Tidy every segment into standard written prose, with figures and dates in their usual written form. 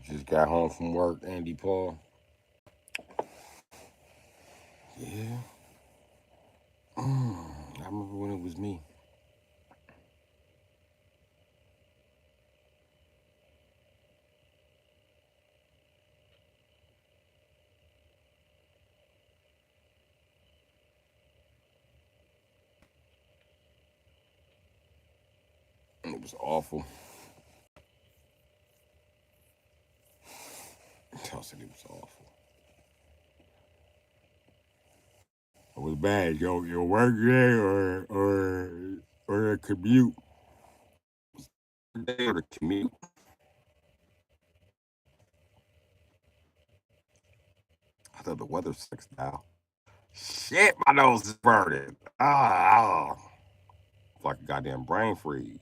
Just got home from work, Andy Paul. Yeah. I remember when it was me. It was awful. I said it was awful. It was bad. Your work day or the commute. Day or the commute. I thought the weather sucks now. Shit, my nose is burning. It's like a goddamn brain freeze.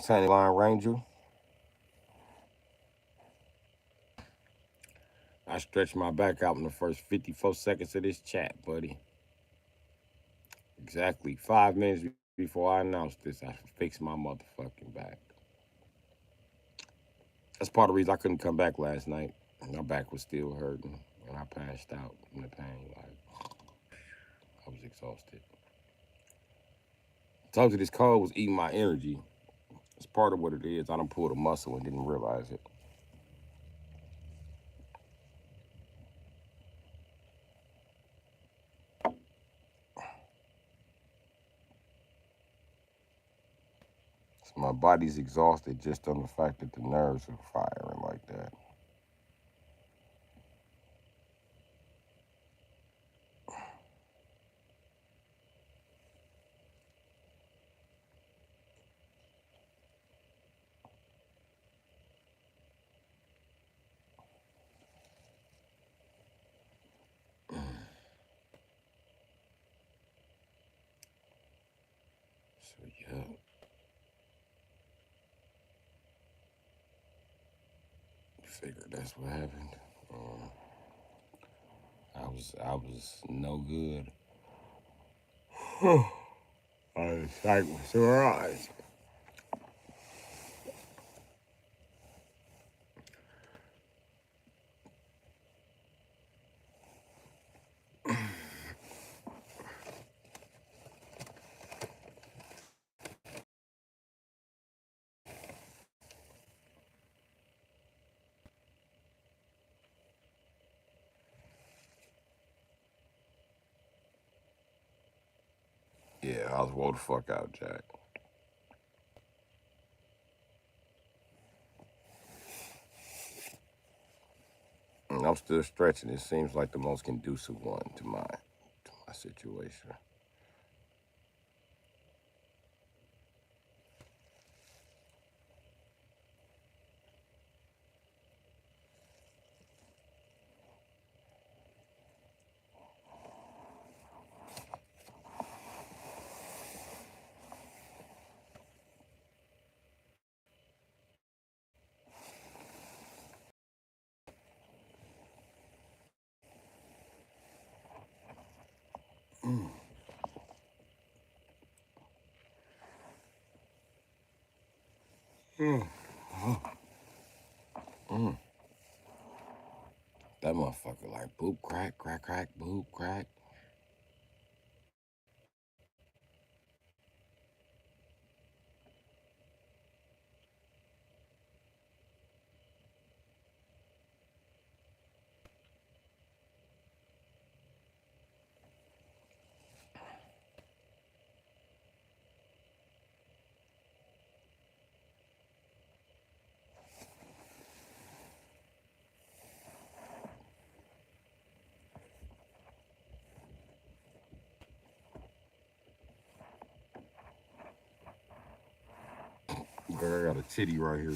Sandy Line Ranger. I stretched my back out in the first 54 seconds of this chat, buddy. Exactly 5 minutes before I announced this, I fixed my motherfucking back. That's part of the reason I couldn't come back last night. My back was still hurting, and I passed out in the pain. Like, I was exhausted. I told you this cold was eating my energy. It's part of what it is. I done pulled a muscle and didn't realize it. So my body's exhausted just on the fact that the nerves are firing like that. So yeah, figured that's what happened. I was no good. I was like with sore eyes. Yeah, I was woe the fuck out, Jack. And I'm still stretching. It seems like the most conducive one to my situation. Mm, mm, mm. That motherfucker like boop crack, crack, crack, boop crack. Girl, I got a titty right here.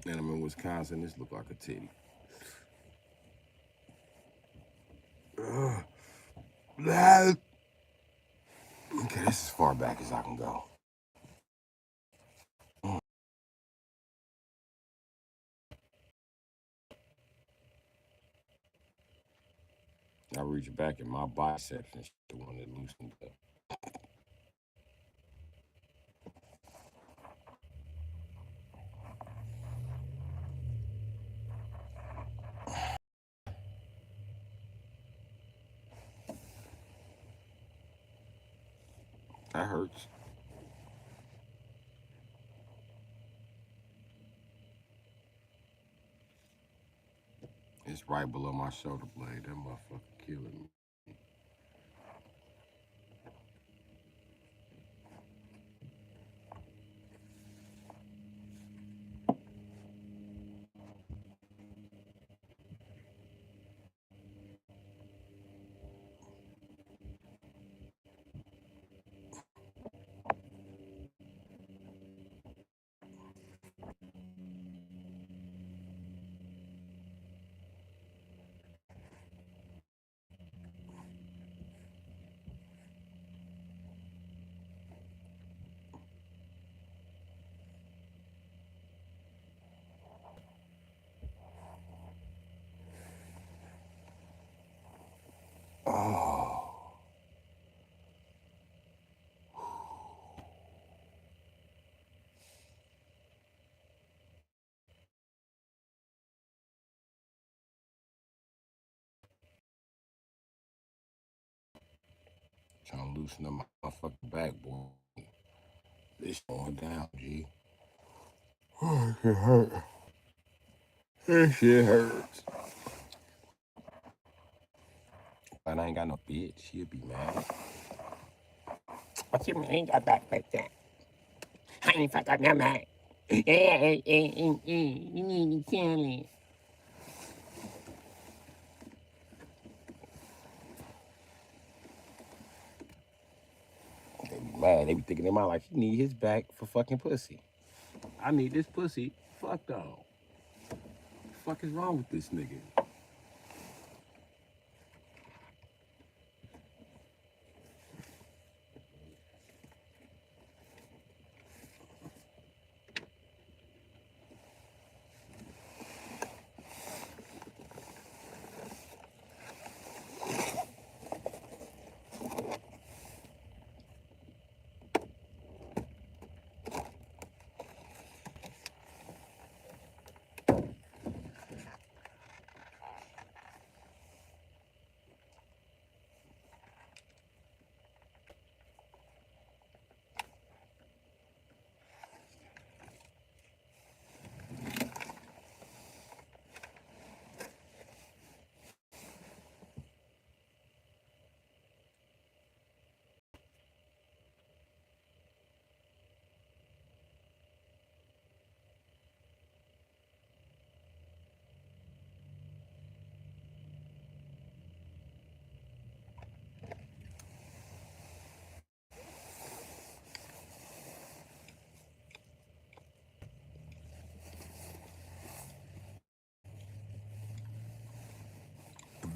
And I'm in Wisconsin. This look like a titty. Ugh. Okay, this is as far back as I can go. Mm. I reach back and my biceps and shit, the one that loosened up. That hurts. It's right below my shoulder blade. That motherfucker killing me. Oh. Trying to loosen up my fucking backboard. This going down, G. Oh, it hurt. This shit hurts. But I ain't got no bitch. She'll be mad. What you mean got back like that? I ain't fucking no man. You need to kill me. They be mad. They be thinking in my life, he need his back for fucking pussy. I need this pussy. Fuck though. What the fuck is wrong with this nigga?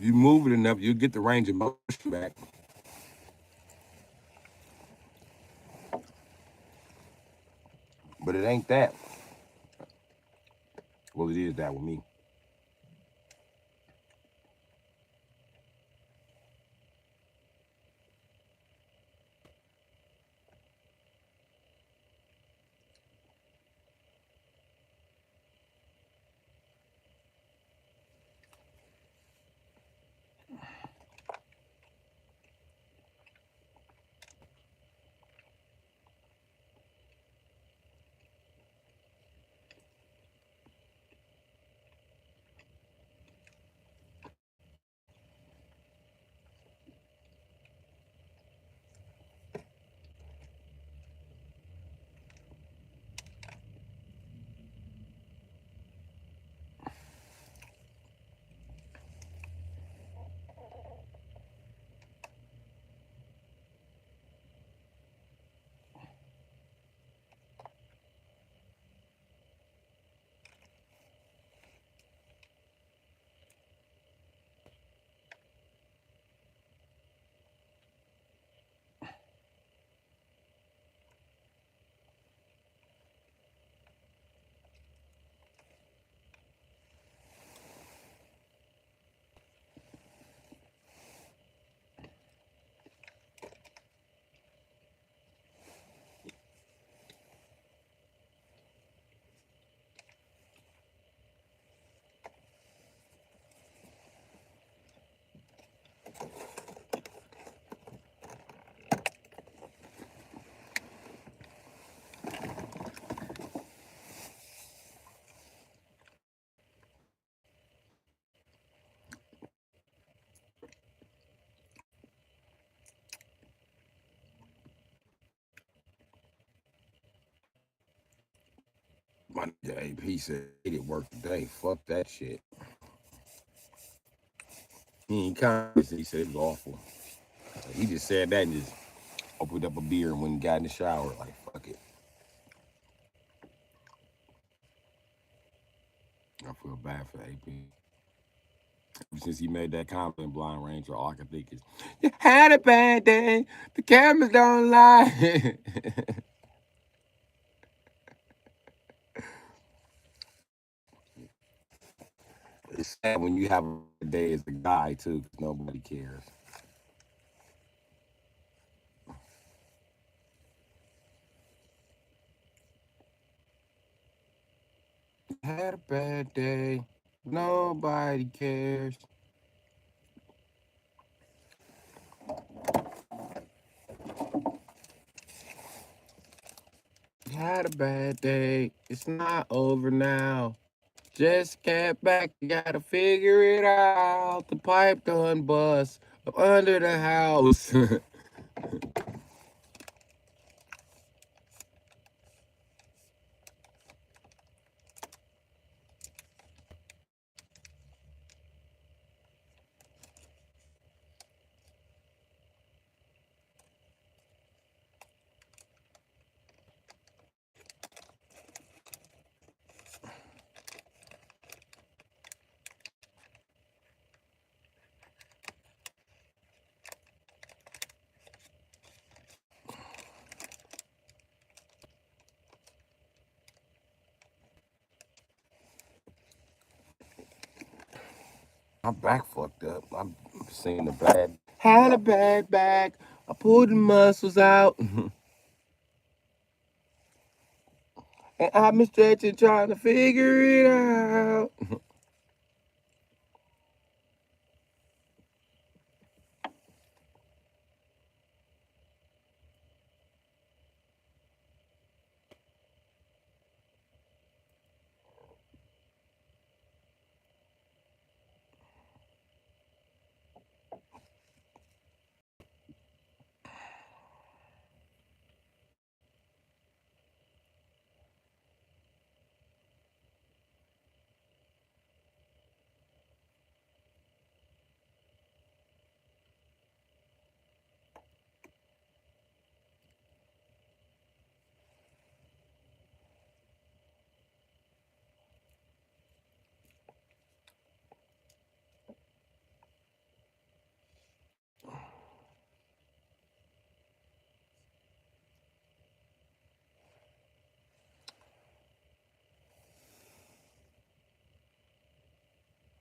you move it enough, you'll get the range of motion back. But it ain't that. Well, it is that with me. My nigga AP said he did work today. Fuck that shit. He ain't kind. He said it was awful. He just said that and just opened up a beer and went and got in the shower. Like, fuck it. I feel bad for AP. Since he made that comment in Blind Ranger, all I can think is, you had a bad day. The cameras don't lie. It's sad when you have a bad day as a guy, too, because nobody cares. Had a bad day. Nobody cares. Had a bad day. It's not over now. Just get back. You gotta figure it out. The pipe done bust up under the house. My back fucked up. I'm seeing the bad. Had a bad back. I pulled the muscles out. And I've been stretching, trying to figure it out.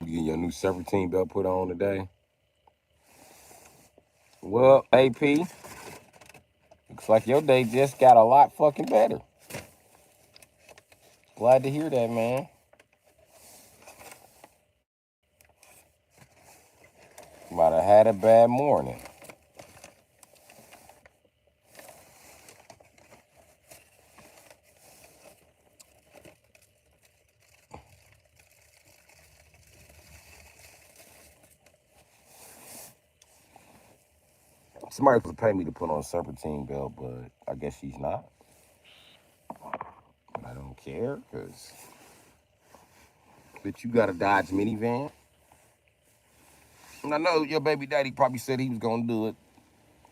You getting your new 17 belt put on today? Well, AP, looks like your day just got a lot fucking better. Glad to hear that, man. Might have had a bad morning. Somebody was pay me to put on a serpentine belt, but I guess she's not. I don't care, because bitch, you got a Dodge minivan. And I know your baby daddy probably said he was gonna do it.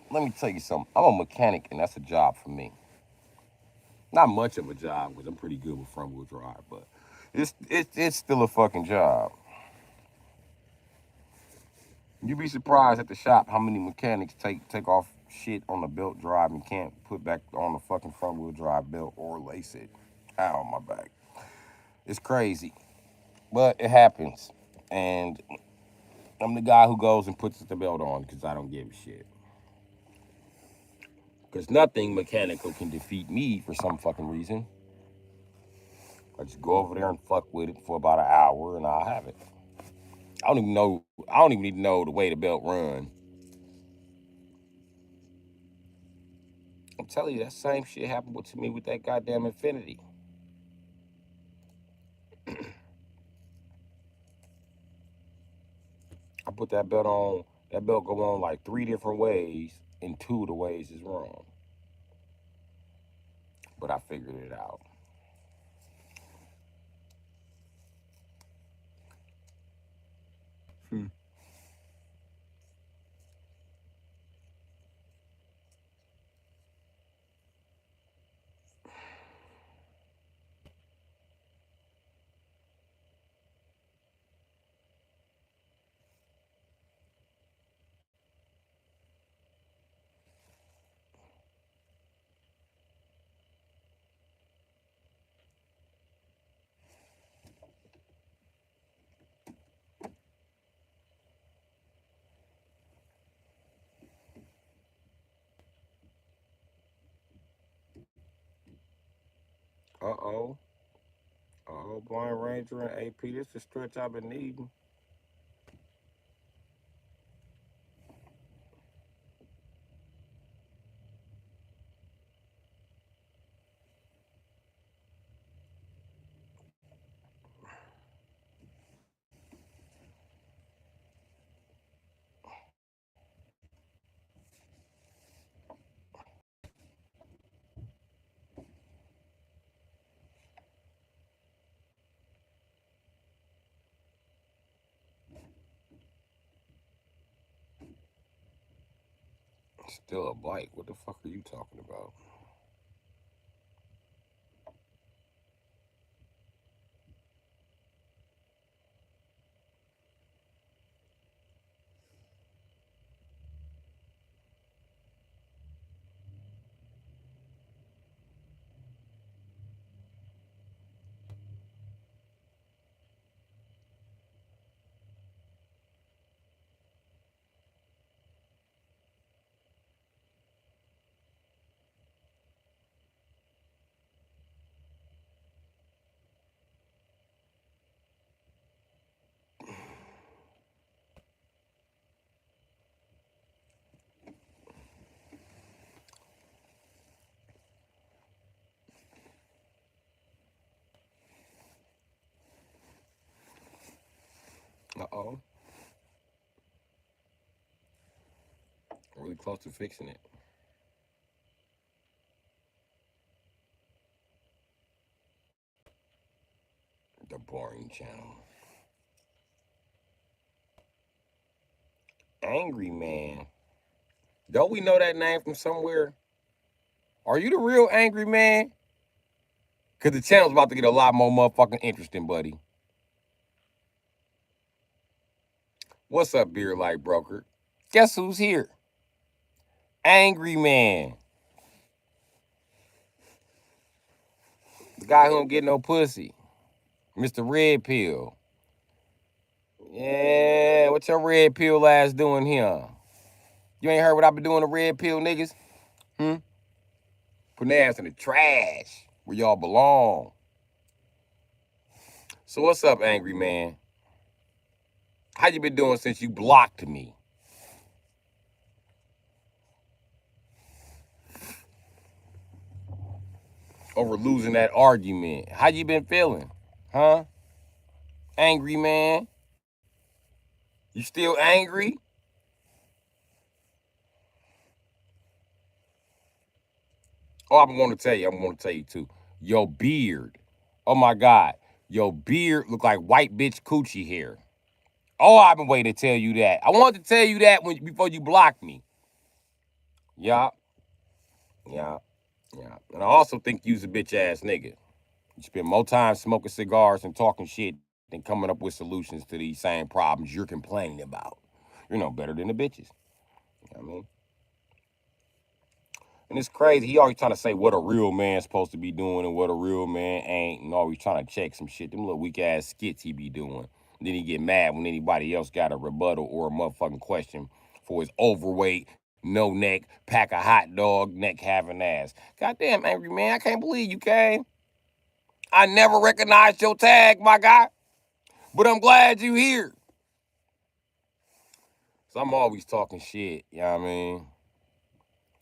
Let me tell you something. I'm a mechanic, and that's a job for me. Not much of a job, because I'm pretty good with front wheel drive, but it's still a fucking job. You'd be surprised at the shop how many mechanics take off shit on the belt drive and can't put back on the fucking front wheel drive belt or lace it. Ow, my back. It's crazy, but it happens, and I'm the guy who goes and puts the belt on because I don't give a shit. Because nothing mechanical can defeat me for some fucking reason. I just go over there and fuck with it for about an hour, and I'll have it. I don't even know. I don't even need to know the way the belt run. I'm telling you, that same shit happened to me with that goddamn Infinity. I put that belt on. That belt go on like 3 different ways, and 2 of the ways is wrong. But I figured it out. Hmm. Uh-oh. Uh-oh, Blind Ranger and AP. This is the stretch I've been needing. Still a bike. What the fuck are you talking about? Uh-oh. Really close to fixing it. The boring channel. Angry Man. Don't we know that name from somewhere? Are you the real Angry Man? Because the channel's about to get a lot more motherfucking interesting, buddy. What's up, Beer Light Broker? Guess who's here? Angry Man. The guy who don't get no pussy. Mr. Red Pill. Yeah, what your red pill ass doing here? You ain't heard what I been doing to red pill niggas? Hmm? Putting their ass in the trash where y'all belong. So what's up, angry man? How you been doing since you blocked me? Over losing that argument. How you been feeling? Huh? Angry man? You still angry? Oh, I'm gonna tell you. I'm gonna tell you too. Your beard. Oh my God. Your beard look like white bitch coochie hair. Oh, I've been waiting to tell you that. I wanted to tell you that before you blocked me. Yeah, yeah, yeah. And I also think you's a bitch ass nigga. You spend more time smoking cigars and talking shit than coming up with solutions to these same problems you're complaining about. You're no better than the bitches. You know what I mean? And it's crazy. He always trying to say what a real man's supposed to be doing and what a real man ain't, and always trying to check some shit. Them little weak ass skits he be doing. And then he get mad when anybody else got a rebuttal or a motherfucking question for his overweight, no neck, pack a hot dog, neck having ass. Goddamn, angry man, I can't believe you came. I never recognized your tag, my guy, but I'm glad you here. So I'm always talking shit, you know what I mean?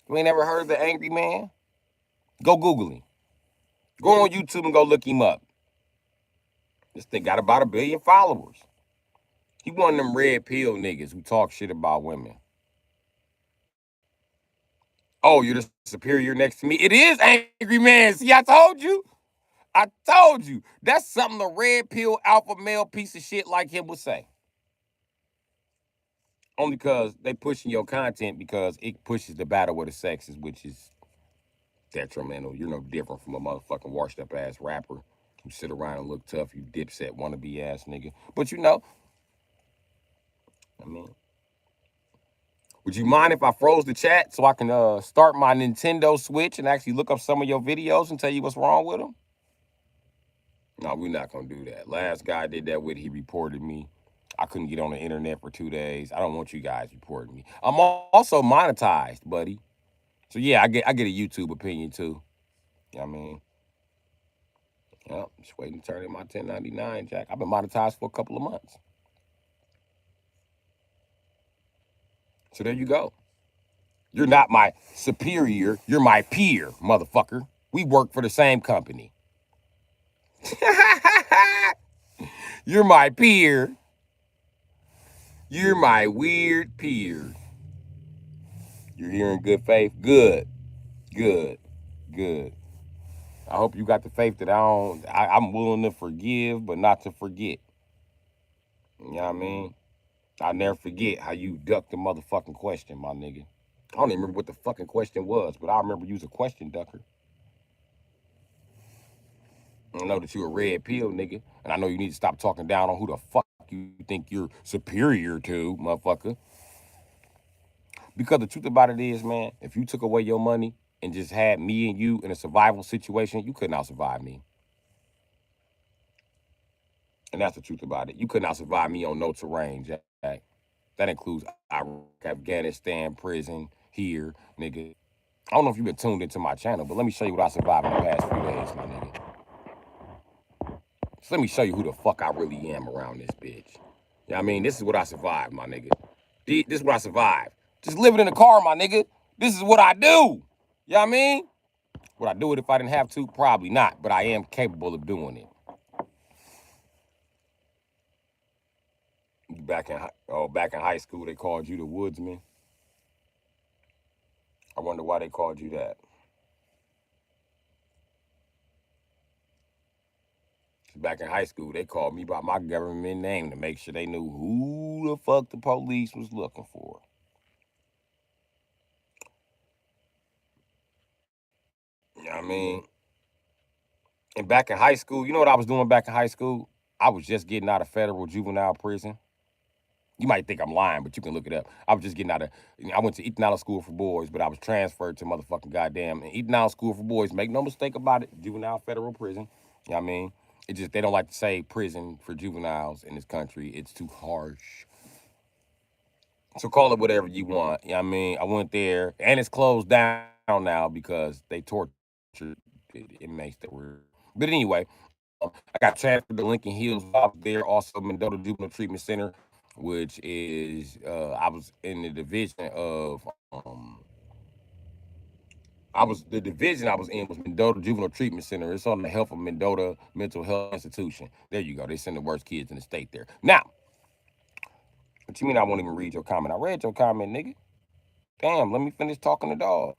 You ain't never heard of the angry man? Go Google him. Go on YouTube and go look him up. This thing got about 1 billion followers. He one of them red pill niggas who talk shit about women. Oh, you're the superior next to me. It is angry man. See, I told you. I told you. That's something a red pill alpha male piece of shit like him would say. Only because they pushing your content because it pushes the battle of the sexes, which is detrimental. You're no different from a motherfucking washed up ass rapper who sit around and look tough, you dipset wannabe ass nigga. But you know, I mean, would you mind if I froze the chat so I can start my Nintendo Switch and actually look up some of your videos and tell you what's wrong with them? No, we're not gonna do that. Last guy I did that with, he reported me. I couldn't get on the internet for 2 days. I don't want you guys reporting me. I'm also monetized, buddy. So yeah, I get a YouTube opinion too. You know what I mean? Yeah, just waiting to turn in my 1099, Jack. I've been monetized for a couple of months. So there you go. You're not my superior. You're my peer, motherfucker. We work for the same company. You're my peer. You're my weird peer. You're here in good faith. Good, good, good. I hope you got the faith that I'm willing to forgive, but not to forget. You know what I mean? I'll never forget how you ducked the motherfucking question, my nigga. I don't even remember what the fucking question was, but I remember you was a question ducker. I know that you a red pill nigga, and I know you need to stop talking down on who the fuck you think you're superior to, motherfucker. Because the truth about it is, man, if you took away your money and just had me and you in a survival situation, you could not survive me. And that's the truth about it. You could not survive me on no terrain, Jack. That includes Iraq, Afghanistan, prison, here, nigga. I don't know if you've been tuned into my channel, but let me show you what I survived in the past few days, my nigga. So let me show you who the fuck I really am around this bitch. You know what I mean? This is what I survived, my nigga. This is what I survived. Just living in a car, my nigga. This is what I do. You know what I mean? Would I do it if I didn't have to? Probably not, but I am capable of doing it. Back in high school, they called you the woodsman. I wonder why they called you that. Back in high school, they called me by my government name to make sure they knew who the fuck the police was looking for. You know what I mean? And back in high school, you know what I was doing back in high school? I was just getting out of federal juvenile prison. You might think I'm lying, but you can look it up. I was just getting out of, I went to Eaton Allen School for Boys, but I was transferred to motherfucking goddamn Eaton Allen School for Boys. Make no mistake about it, juvenile federal prison. You know what I mean? It just they don't like to say prison for juveniles in this country. It's too harsh. So call it whatever you want. You know what I mean? I went there and it's closed down now because they tortured inmates that were. But anyway, I got transferred to Lincoln Hills while I was there. Also, Mendota Juvenile Treatment Center, which is I was in the division of I was the division I was in was Mendota Juvenile Treatment Center. It's on the Health of Mendota Mental Health Institution. There you go. They send the worst kids in the state there. Now, what you mean I won't even read your comment? I read your comment, nigga. Damn, let me finish talking to dog.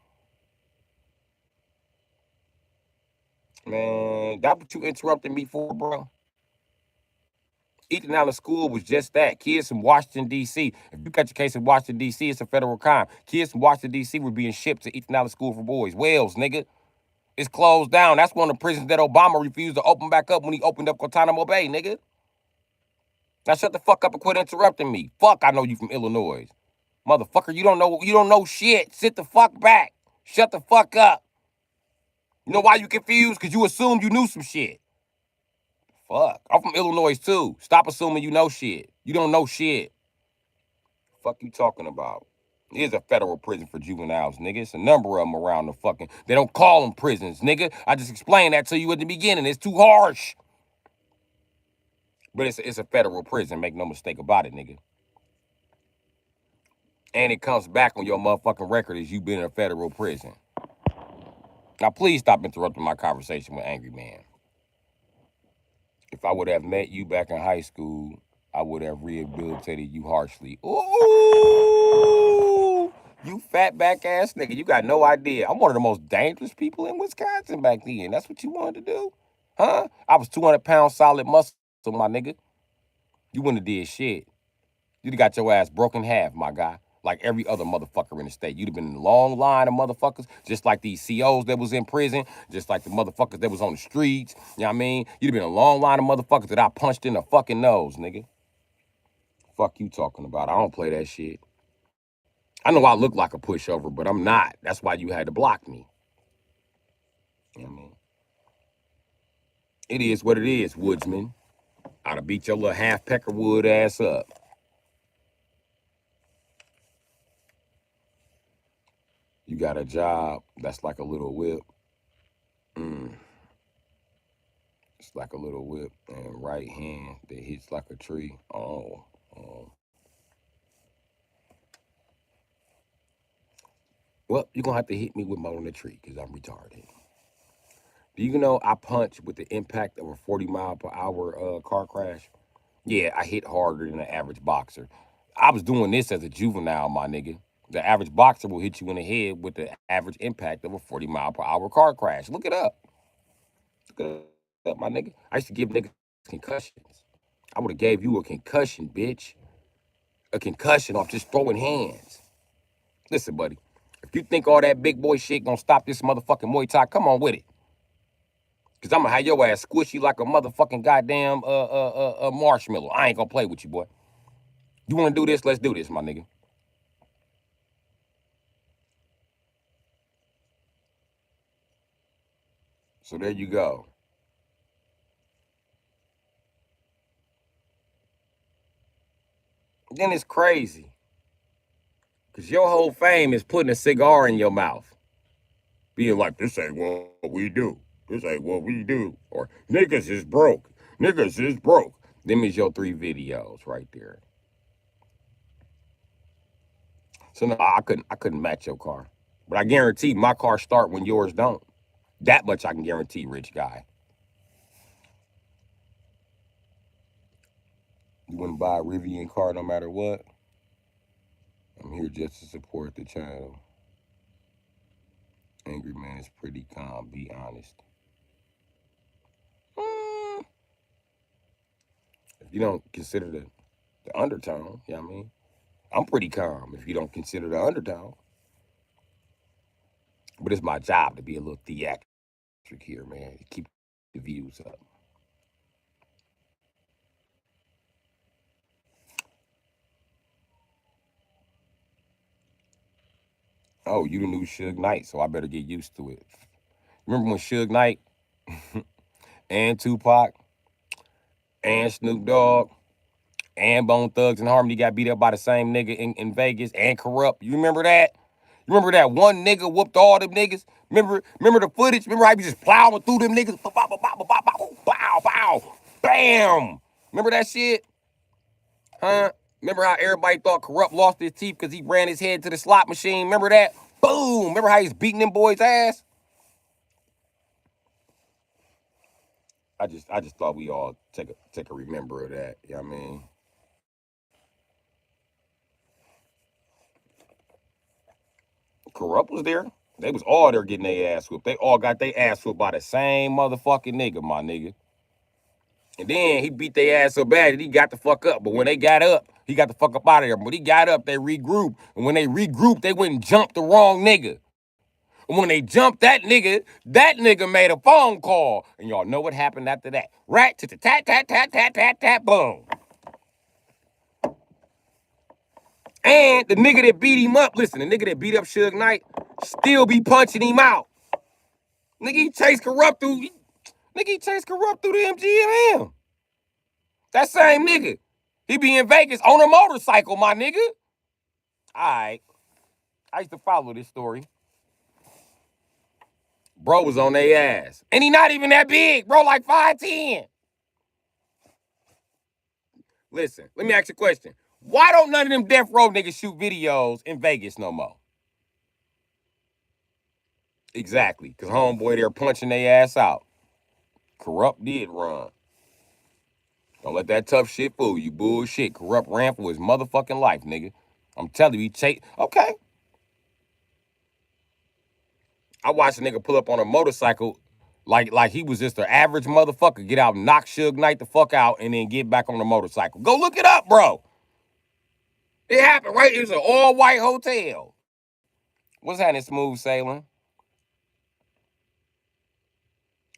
Man, that what you interrupted me for, bro? Ethan Allen School was just that. Kids from Washington, D.C. If you got your case in Washington, D.C., it's a federal crime. Kids from Washington, D.C. were being shipped to Ethan Allen School for Boys. Wales, nigga. It's closed down. That's one of the prisons that Obama refused to open back up when he opened up Guantanamo Bay, nigga. Now shut the fuck up and quit interrupting me. Fuck, I know you from Illinois. Motherfucker, you don't know shit. Sit the fuck back. Shut the fuck up. You know why you confused? Because you assumed you knew some shit. Fuck. I'm from Illinois too. Stop assuming you know shit. You don't know shit. Fuck you talking about? Here's a federal prison for juveniles, nigga. It's a number of them around the fucking. They don't call them prisons, nigga. I just explained that to you at the beginning. It's too harsh. But it's a federal prison. Make no mistake about it, nigga. And it comes back on your motherfucking record as you been in a federal prison. Now, please stop interrupting my conversation with Angry Man. If I would have met you back in high school, I would have rehabilitated you harshly. Ooh, you fat back ass nigga. You got no idea. I'm one of the most dangerous people in Wisconsin back then. That's what you wanted to do? Huh? I was 200 pounds solid muscle, my nigga. You wouldn't have did shit. You'd have got your ass broken in half, my guy. Like every other motherfucker in the state. You'd have been in a long line of motherfuckers, just like these COs that was in prison, just like the motherfuckers that was on the streets. You know what I mean? You'd have been in a long line of motherfuckers that I punched in the fucking nose, nigga. Fuck you talking about? I don't play that shit. I know I look like a pushover, but I'm not. That's why you had to block me. You know what I mean? It is what it is, woodsman. I'd have beat your little half peckerwood ass up. You got a job that's like a little whip. Mm. It's like a little whip and right hand that hits like a tree. Oh. Well, you're going to have to hit me with my on the tree because I'm retarded. Do you know I punch with the impact of a 40-mile-per-hour car crash? Yeah, I hit harder than an average boxer. I was doing this as a juvenile, my nigga. The average boxer will hit you in the head with the average impact of a 40-mile-per-hour car crash. Look it up. Look it up, my nigga. I used to give niggas concussions. I would have gave you a concussion, bitch. A concussion off just throwing hands. Listen, buddy. If you think all that big boy shit gonna stop this motherfucking Muay Thai, come on with it. Cause I'm gonna have your ass squishy like a motherfucking goddamn marshmallow. I ain't gonna play with you, boy. You wanna do this? Let's do this, my nigga. So there you go. Then it's crazy. Cause your whole fame is putting a cigar in your mouth. Being like, this ain't what we do. This ain't what we do. Or niggas is broke. Niggas is broke. Them is your 3 videos right there. So no, I couldn't match your car. But I guarantee my car start when yours don't. That much I can guarantee, rich guy. You wouldn't buy a Rivian car no matter what. I'm here just to support the channel. Angry man is pretty calm, be honest. Mm, if you don't consider the undertone, you know what I mean? I'm pretty calm if you don't consider the undertone. But it's my job to be a little theatric here, man. To keep the views up. Oh, you the new Suge Knight, so I better get used to it. Remember when Suge Knight and Tupac and Snoop Dogg and Bone Thugs and Harmony got beat up by the same nigga in Vegas and Corrupt. You remember that? You remember that one nigga whooped all them niggas? Remember the footage? Remember how he just plowing through them niggas? Bow, bow, bow, bow, bow, bow, bow, bow, bam. Remember that shit? Huh? Remember how everybody thought Corrupt lost his teeth because he ran his head to the slot machine? Remember that? Boom. Remember how he's beating them boys' ass? I just thought we all take a remember of that. You know what I mean? Corrupt was there. They was all there getting their ass whooped. They all got their ass whooped by the same motherfucking nigga, my nigga. And then he beat their ass so bad that he got the fuck up. But when they got up, he got the fuck up out of there. But when he got up, they regrouped. And when they regrouped, they went and jumped the wrong nigga. And when they jumped that nigga made a phone call. And y'all know what happened after that. Rat to the tat, tat, tat, tat, tat, tat, boom. And the nigga that beat him up, listen, the nigga that beat up Suge Knight still be punching him out. Nigga, he chased Corrupt through the MGM. That same nigga. He be in Vegas on a motorcycle, my nigga. All right. I used to follow this story. Bro was on their ass. And he not even that big. Bro, like 5'10". Listen, let me ask you a question. Why don't none of them death row niggas shoot videos in Vegas no more? Exactly. Because homeboy there punching their ass out. Corrupt did run. Don't let that tough shit fool you. Bullshit. Corrupt ran for his motherfucking life, nigga. I'm telling you, he chased. Okay. I watched a nigga pull up on a motorcycle like he was just an average motherfucker. Get out, knock Suge Knight the fuck out, and then get back on the motorcycle. Go look it up, bro. It happened, right? It was an all-white hotel. What's happening, Smooth Sailing?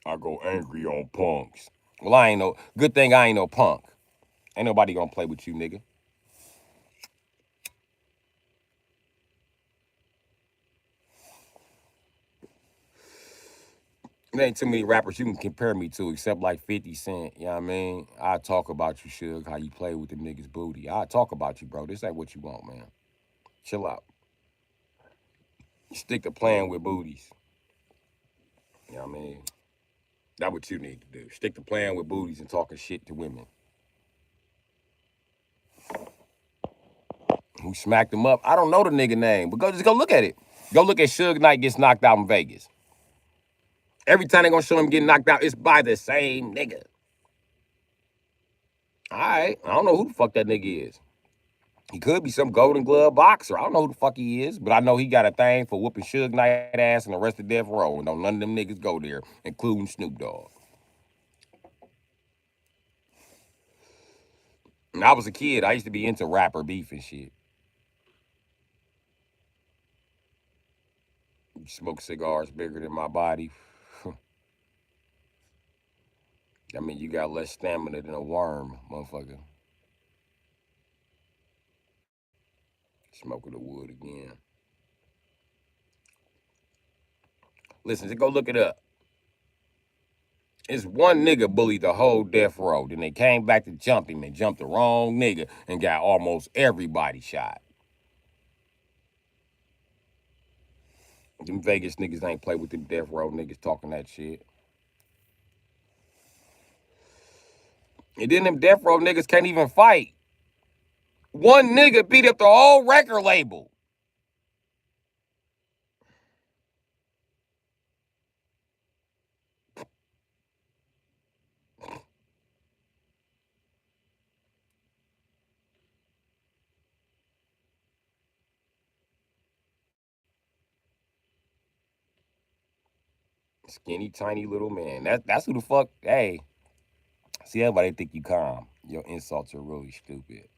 I go angry on punks. Well, I ain't no good thing I ain't no punk. Ain't nobody gonna play with you, nigga. There ain't too many rappers you can compare me to except like 50 Cent. You know what I mean? I talk about you, Suge, how you play with the niggas' booty. I talk about you, bro. This ain't what you want, man. Chill out. Stick to playing with booties. You know what I mean? That's what you need to do. Stick to playing with booties and talking shit to women. Who smacked him up? I don't know the nigga name, but just go look at it. Go look at Suge Knight gets knocked out in Vegas. Every time they gonna show him getting knocked out, it's by the same nigga. All right, I don't know who the fuck that nigga is. He could be some Golden Glove boxer. I don't know who the fuck he is, but I know he got a thing for whooping Suge Knight ass and the rest of Death Row. And don't none of them niggas go there, including Snoop Dogg. When I was a kid, I used to be into rapper beef and shit. Smoke cigars bigger than my body. I mean, you got less stamina than a worm, motherfucker. Smoking the wood again. Listen, just go look it up. It's one nigga bullied the whole Death Row. Then they came back to jump him and jumped the wrong nigga and got almost everybody shot. Them Vegas niggas ain't play with them Death Row niggas talking that shit. And then them Death Row niggas can't even fight. One nigga beat up the whole record label. Skinny, tiny little man. That's who the fuck. Hey, see, everybody think you calm. Your insults are really stupid.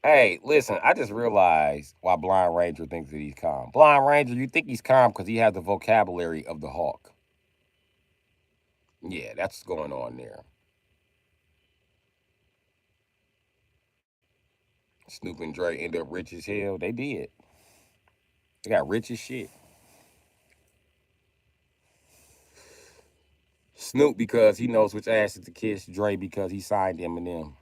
Hey, listen, I just realized why Blind Ranger thinks that he's calm. Blind Ranger, you think he's calm because he has the vocabulary of the hawk. Yeah, that's what's going on there. Snoop and Dre end up rich as hell. They did. They got rich as shit. Snoop because he knows which asses to kiss. Dre because he signed Eminem.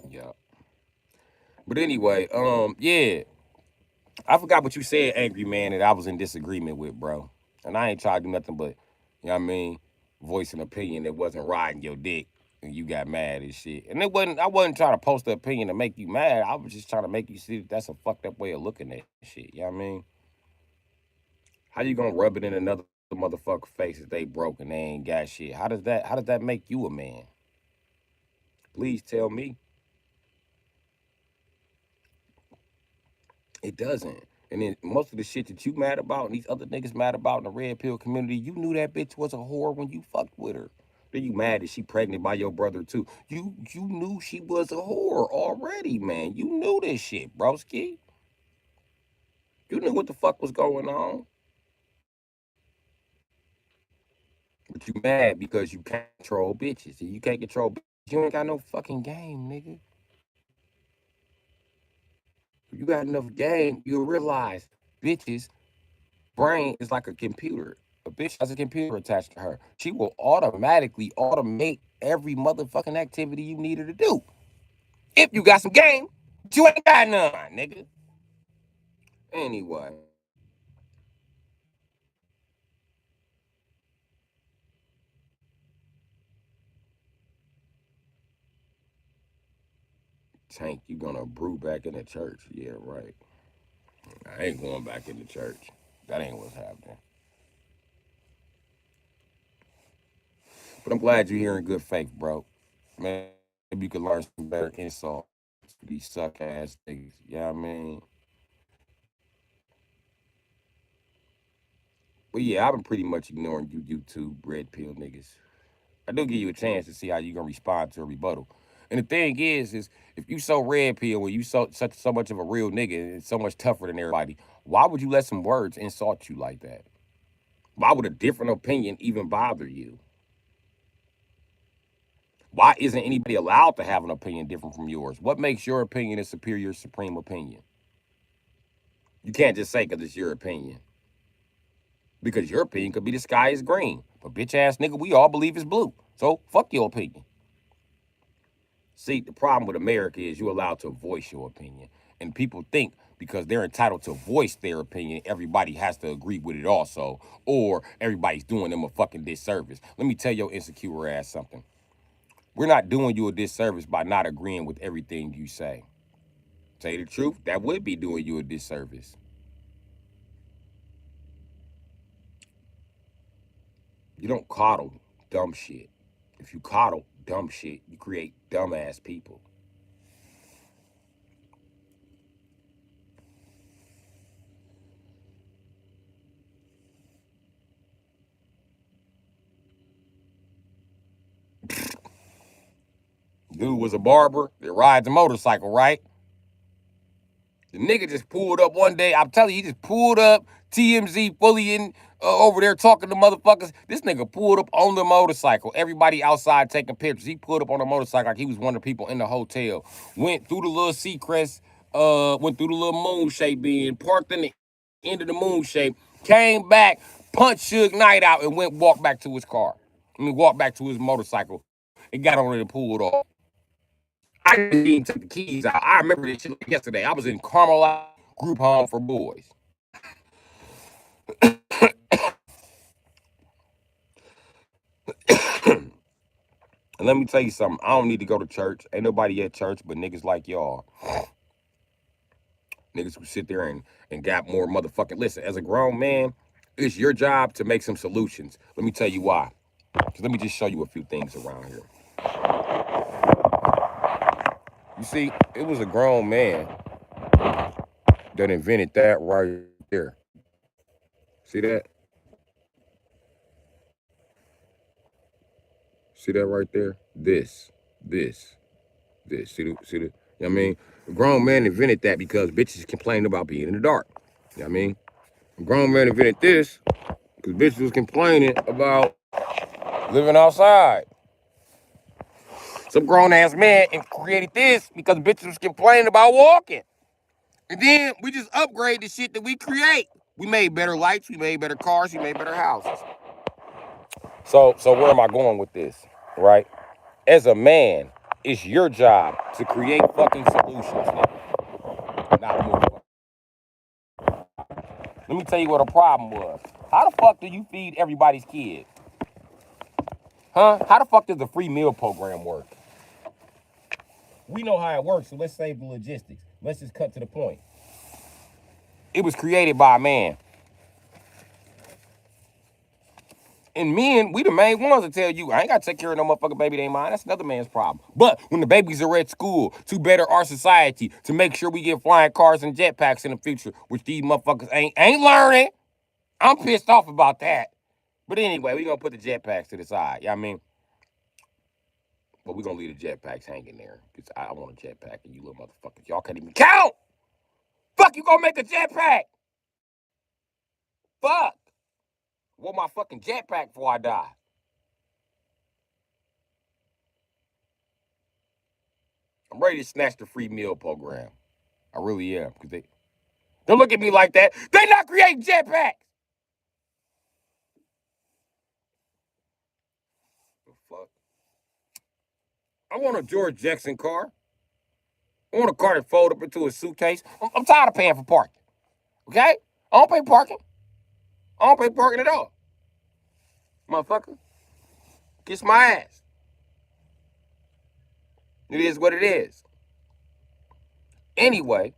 Yeah. But anyway, yeah. I forgot what you said, angry man, that I was in disagreement with, bro. And I ain't trying to do nothing but, you know what I mean, voice an opinion that wasn't riding your dick and you got mad and shit. And I wasn't trying to post the opinion to make you mad. I was just trying to make you see that that's a fucked up way of looking at shit. You know what I mean? How you gonna rub it in another motherfucker face if they broke and they ain't got shit? How does that make you a man? Please tell me. It doesn't. And then most of the shit that you mad about and these other niggas mad about in the red pill community, you knew that bitch was a whore when you fucked with her. Then you mad that she pregnant by your brother too. You knew she was a whore already, man. You knew this shit, broski. You knew what the fuck was going on. But you mad because you can't control bitches. And you can't control bitches. You ain't got no fucking game, nigga. If you got enough game, you'll realize bitches brain is like a computer. A bitch has a computer attached to her. She will automatically automate every motherfucking activity you need her to do. If you got some game, but you ain't got none, nigga. Anyway, Tank, you gonna brew back in the church? Yeah, right. I ain't going back in the church. That ain't what's happening. But I'm glad you're here in good faith, bro. Man, maybe you could learn some better insult. These suck ass niggas. You know what I mean? But yeah, I've been pretty much ignoring you YouTube red pill niggas. I do give you a chance to see how you gonna respond to a rebuttal. And the thing is if you so red pill when you so much of a real nigga and so much tougher than everybody, why would you let some words insult you like that? Why would a different opinion even bother you? Why isn't anybody allowed to have an opinion different from yours? What makes your opinion a superior, supreme opinion? You can't just say because it's your opinion. Because your opinion could be the sky is green. But bitch ass nigga, we all believe it's blue. So fuck your opinion. See, the problem with America is you're allowed to voice your opinion. And people think because they're entitled to voice their opinion, everybody has to agree with it also, or everybody's doing them a fucking disservice. Let me tell your insecure ass something. We're not doing you a disservice by not agreeing with everything you say. Say the truth, that would be doing you a disservice. You don't coddle dumb shit. If you coddle dumb shit, you create dumbass people. Dude was a barber that rides a motorcycle, right? The nigga just pulled up one day. I'm telling you, he just pulled up. TMZ fully in over there talking to motherfuckers. This nigga pulled up on the motorcycle. Everybody outside taking pictures. He pulled up on the motorcycle like he was one of the people in the hotel. Went through the little Seacrest, went through the little moon shape being parked in the end of the moon shape. Came back, punched Suge Knight out, and walked back to his car. Walked back to his motorcycle and got on it and pulled off. I didn't even take the keys out. I remember this shit like yesterday. I was in Carmel group home for boys. And let me tell you something. I don't need to go to church. Ain't nobody at church but niggas like y'all. Niggas who sit there and got more motherfucking. Listen, as a grown man, it's your job to make some solutions. Let me tell you why. Because let me just show you a few things around here. You see, it was a grown man that invented that right there. See that? See that right there? This. See the, you know what I mean? A grown man invented that because bitches complained about being in the dark. You know what I mean? A grown man invented this because bitches was complaining about living outside. Some grown ass man and created this because bitches was complaining about walking. And then we just upgrade the shit that we create. We made better lights, we made better cars, we made better houses. So where am I going with this? Right? As a man, it's your job to create fucking solutions, not more. Let me tell you what a problem was. How the fuck do you feed everybody's kid? Huh? How the fuck does the free meal program work? We know how it works, so let's save the logistics. Let's just cut to the point. It was created by a man. And men, we the main ones to tell you, I ain't got to take care of no motherfucking baby, they ain't mine. That's another man's problem. But when the babies are at school, to better our society, to make sure we get flying cars and jetpacks in the future, which these motherfuckers ain't learning. I'm pissed off about that. But anyway, we gonna put the jetpacks to the side. You know what I mean? But we gonna leave the jetpacks hanging there. Because I want a jetpack and you little motherfuckers. Y'all can't even count! Fuck, you gonna make a jetpack! Fuck! I want my fucking jetpack before I die. I'm ready to snatch the free meal program. I really am. Because they don't look at me like that. They not creating jetpacks! The fuck? I want a George Jackson car. I want a car that fold up into a suitcase. I'm tired of paying for parking. Okay? I don't pay parking. I don't pay parking at all. Motherfucker. Kiss my ass. It is what it is. Anyway.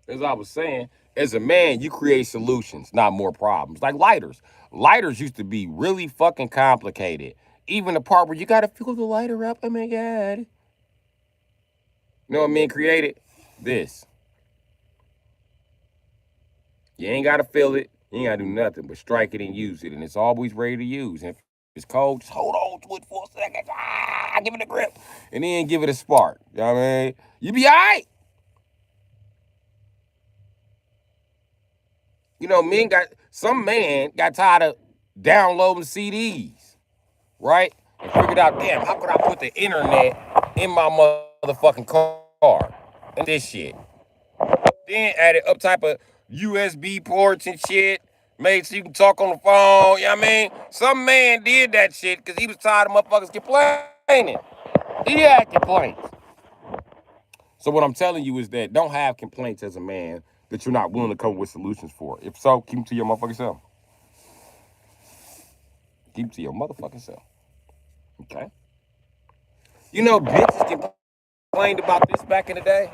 As I was saying, as a man, you create solutions, not more problems. Like lighters. Lighters used to be really fucking complicated. Even the part where you gotta fill the lighter up. Oh my God. You know what men created? This. You ain't gotta fill it. You ain't gotta do nothing but strike it and use it. And it's always ready to use. And if it's cold, just hold on to it for a second. Give it a grip. And then give it a spark. You know what I mean? You be all right. You know, some man got tired of downloading CDs, right? And figured out, damn, how could I put the internet in my motherfucking car? And this shit. Then added up type of USB ports and shit. Made so you can talk on the phone. You know what I mean? Some man did that shit because he was tired of motherfuckers complaining. He had complaints. So what I'm telling you is that don't have complaints as a man that you're not willing to come up with solutions for. If so, keep them to your motherfucking self. Keep them to your motherfucking self. Okay? You know, bitches complained about this back in the day.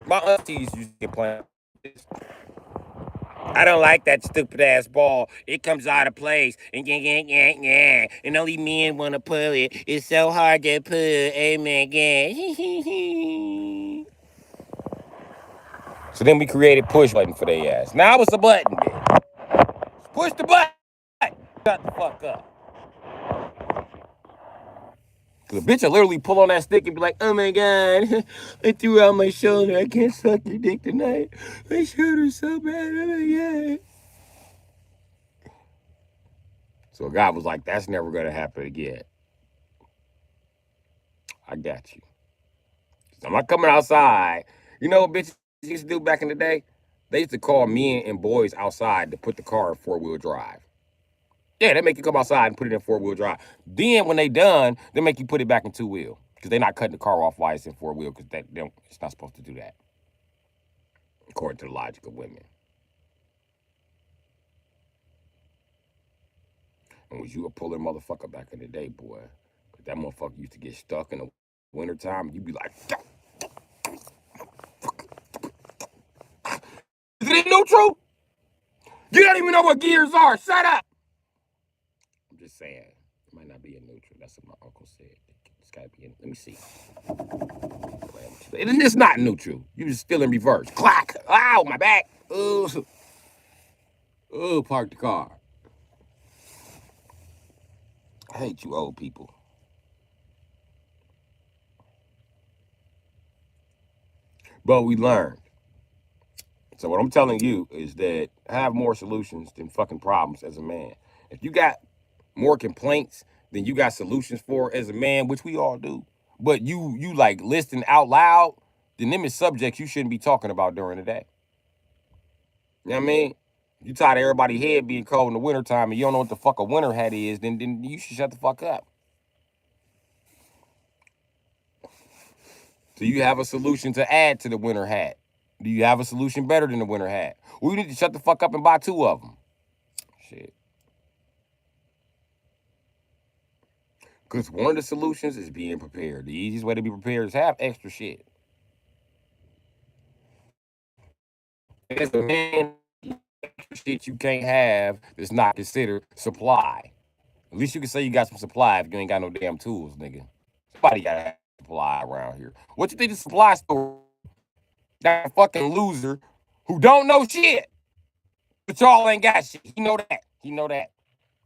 My aunties used to complain about this. I don't like that stupid ass ball. It comes out of place and and only men want to pull it. It's so hard to pull. Amen. So then we created push button for their ass. Now it's a button. Bitch. Push the button. Shut the fuck up. Cause a bitch will literally pull on that stick and be like, oh my God, I threw out my shoulder. I can't suck your dick tonight. My shoulder's so bad. Oh my God. So God was like, that's never going to happen again. I got you. So I'm not coming outside. You know what bitches used to do back in the day? They used to call men and boys outside to put the car in four-wheel drive. Yeah, they make you come outside and put it in four-wheel drive. Then when they done, they make you put it back in two-wheel. Because they're not cutting the car off while it's in four-wheel because it's not supposed to do that. According to the logic of women. And was you a puller motherfucker back in the day, boy? Because that motherfucker used to get stuck in the wintertime. You'd be like, is it in neutral? You don't even know what gears are. Shut up. I'm just saying. It might not be in neutral. That's what my uncle said. It's got to be in. Let me see. It's not neutral. You just still in reverse. Clack. Ow, my back. Ooh. Ooh, park the car. I hate you old people. But we learned. So what I'm telling you is that have more solutions than fucking problems as a man. If you got more complaints than you got solutions for as a man, which we all do, but you like listing out loud, then them is subjects you shouldn't be talking about during the day. You know what I mean? You tired of everybody head being cold in the wintertime and you don't know what the fuck a winter hat is, then you should shut the fuck up. Do you have a solution to add to the winter hat? Do you have a solution better than the winter hat? Well, you need to shut the fuck up and buy two of them. Shit. Because one of the solutions is being prepared. The easiest way to be prepared is have extra shit. As a man, extra shit you can't have that's not considered supply. At least you can say you got some supply if you ain't got no damn tools, nigga. Somebody gotta have supply around here. What you think the supply store? That fucking loser who don't know shit, but y'all ain't got shit. He know that. He know that.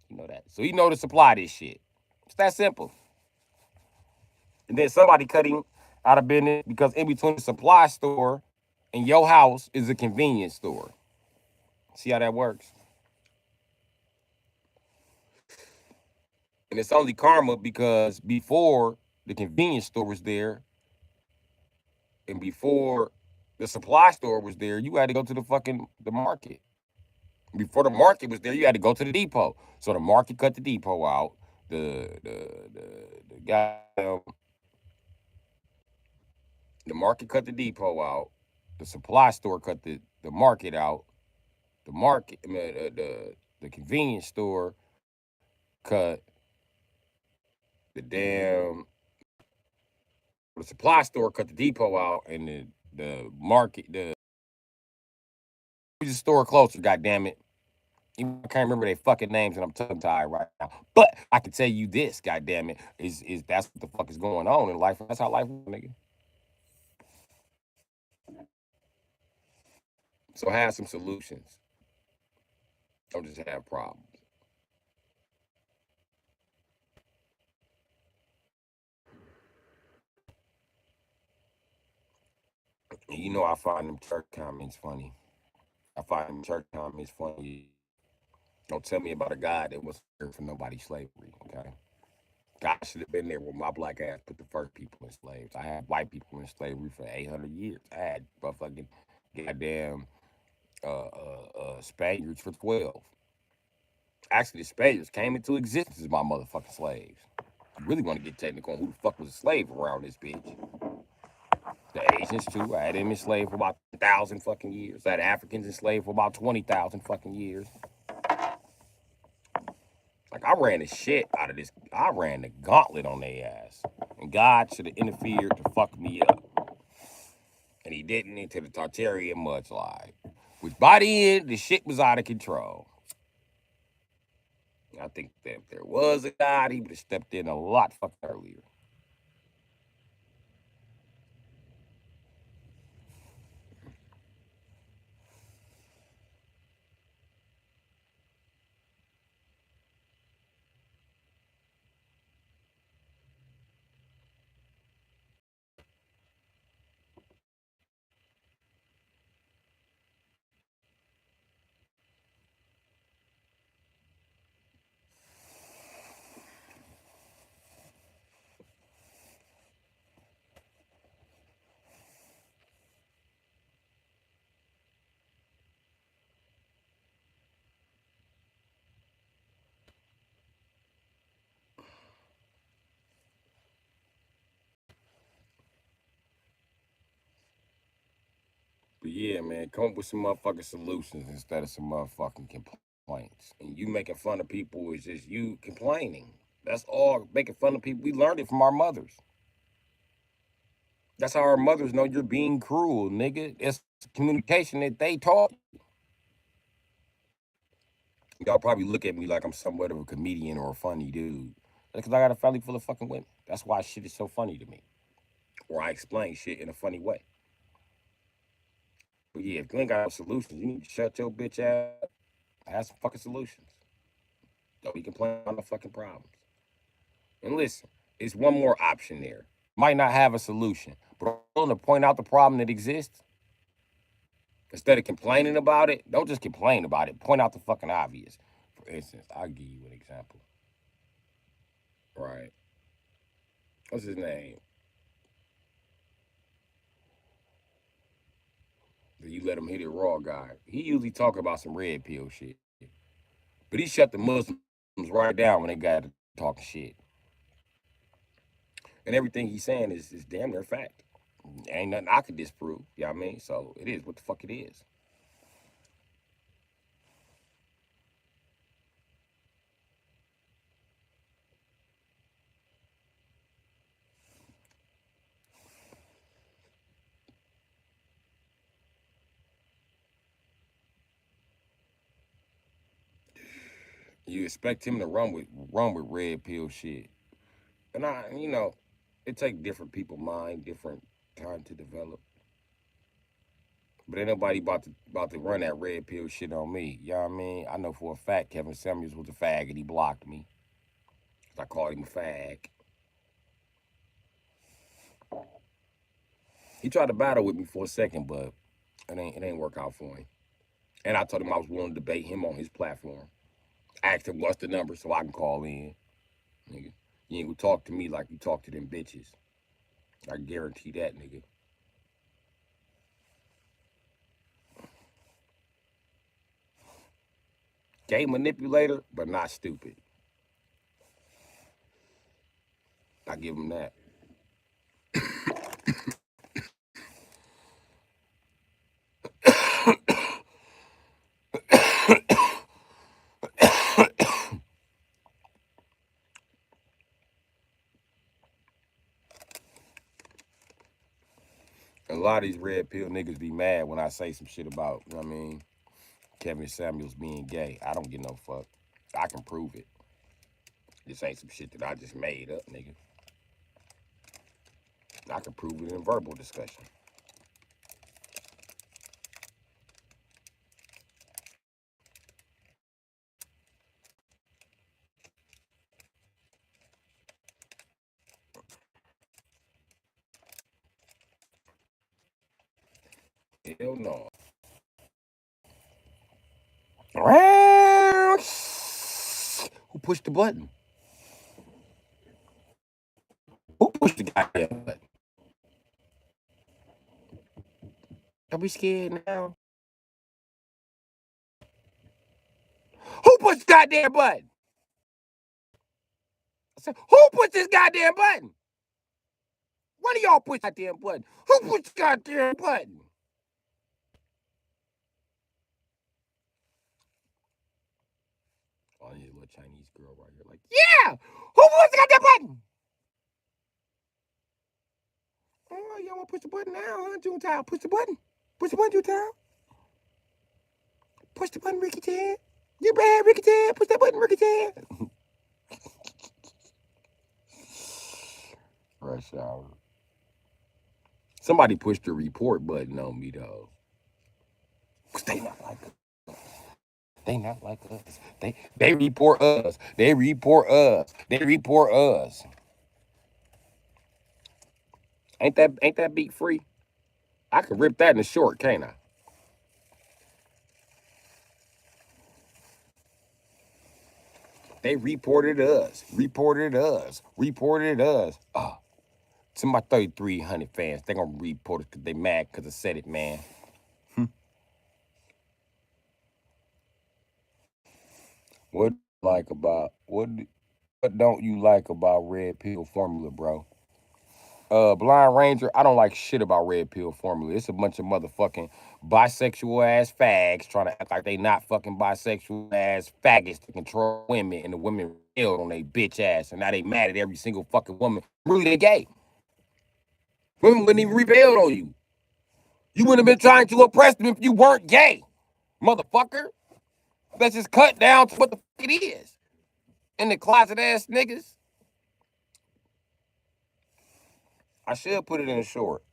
He know that. So he know to supply this shit. It's that simple. And then somebody cutting out of business because in between the supply store and your house is a convenience store. See how that works? And it's only karma because before the convenience store was there and before the supply store was there, you had to go to the market. Before the market was there, you had to go to the depot. So the market cut the depot out. The guy the market cut the depot out. The supply store cut the market out. The market, I mean, the convenience store cut the damn. The supply store cut the depot out, and the market the store closer. God damn it! I can't remember their fucking names, and I'm tongue tied right now. But I can tell you this, God damn it, is that's what the fuck is going on in life. That's how life works, nigga. So have some solutions. Don't just have problems. And you know I find them church comments funny. I find them church comments funny. Don't tell me about a God that was there for nobody's slavery, okay? God should have been there when my black ass put the first people in slaves. I had white people in slavery for 800 years. I had motherfucking goddamn Spaniards for 12. Actually, the Spaniards came into existence as my motherfucking slaves. You really want to get technical on who the fuck was a slave around this bitch. The Asians too. I had them enslaved for about 1,000 fucking years. I had Africans enslaved for about 20,000 fucking years. Like I ran the shit out of this. I ran the gauntlet on their ass. And God should have interfered to fuck me up. And he didn't until the Tartarian mudslide. Which by the end, the shit was out of control. I think that if there was a God, he would have stepped in a lot fucking earlier. But yeah, man, come up with some motherfucking solutions instead of some motherfucking complaints. And you making fun of people is just you complaining. That's all. Making fun of people. We learned it from our mothers. That's how our mothers know you're being cruel, nigga. It's communication that they taught. Y'all probably look at me like I'm somewhat of a comedian or a funny dude. Because I got a family full of fucking women. That's why shit is so funny to me. Or I explain shit in a funny way. But yeah, if you ain't got no solutions, you need to shut your bitch ass up. Have some fucking solutions. Don't be complaining about no fucking problems. And listen, it's one more option there. Might not have a solution, but I'm willing to point out the problem that exists. Instead of complaining about it, don't just complain about it. Point out the fucking obvious. For instance, I'll give you an example. Right. What's his name? You let him hit it raw guy. He usually talk about some red pill shit. But he shut the Muslims right down when they got to talking shit. And everything he's saying is damn near fact. Ain't nothing I could disprove. You know what I mean? So it is what the fuck it is. You expect him to run with red pill shit. And it take different people mind, different time to develop. But ain't nobody about to run that red pill shit on me. You know what I mean? I know for a fact Kevin Samuels was a fag and he blocked me. I called him a fag. He tried to battle with me for a second, but it ain't work out for him. And I told him I was willing to debate him on his platform. I asked him what's the number so I can call in. Nigga, you ain't gonna talk to me like you talk to them bitches. I guarantee that, nigga. Game manipulator, but not stupid. I give him that. A lot of these red pill niggas be mad when I say some shit about, you know what I mean, Kevin Samuels being gay. I don't give no fuck. I can prove it. This ain't some shit that I just made up, nigga. I can prove it in verbal discussion. Hell no. Who pushed the button? Who pushed the goddamn button? Don't be scared now. Who pushed the goddamn button? I said, who pushed this goddamn button? One of y'all pushed the goddamn button. Who pushed the goddamn button? Oh, there's a little Chinese girl right here. Like, yeah! Who pushed the goddamn button? Oh, y'all want to push the button now, huh, Juntile? Push the button. Push the button, Juntile. Push the button, Ricky Ted. You bad, Ricky Ted. Push that button, Ricky Ted. Rush hour. Somebody pushed the report button on me, though. They not like us. They not like us. They report us. They report us. They report us. Ain't that beat free? I can rip that in the short, can't I? They reported us. Reported us. Reported us. To my 3,300 fans, they gonna report it because they mad because I said it, man. What don't you like about red pill formula, bro? Blind Ranger, I don't like shit about red pill formula. It's a bunch of motherfucking bisexual ass fags trying to act like they not fucking bisexual ass faggots to control women, and the women railed on they bitch ass, and now they mad at every single fucking woman. Really, they gay. Women wouldn't even rebelled on you. You wouldn't have been trying to oppress them if you weren't gay, motherfucker. Let's just cut down to what the fuck it is. In the closet ass niggas. I should put it in a short.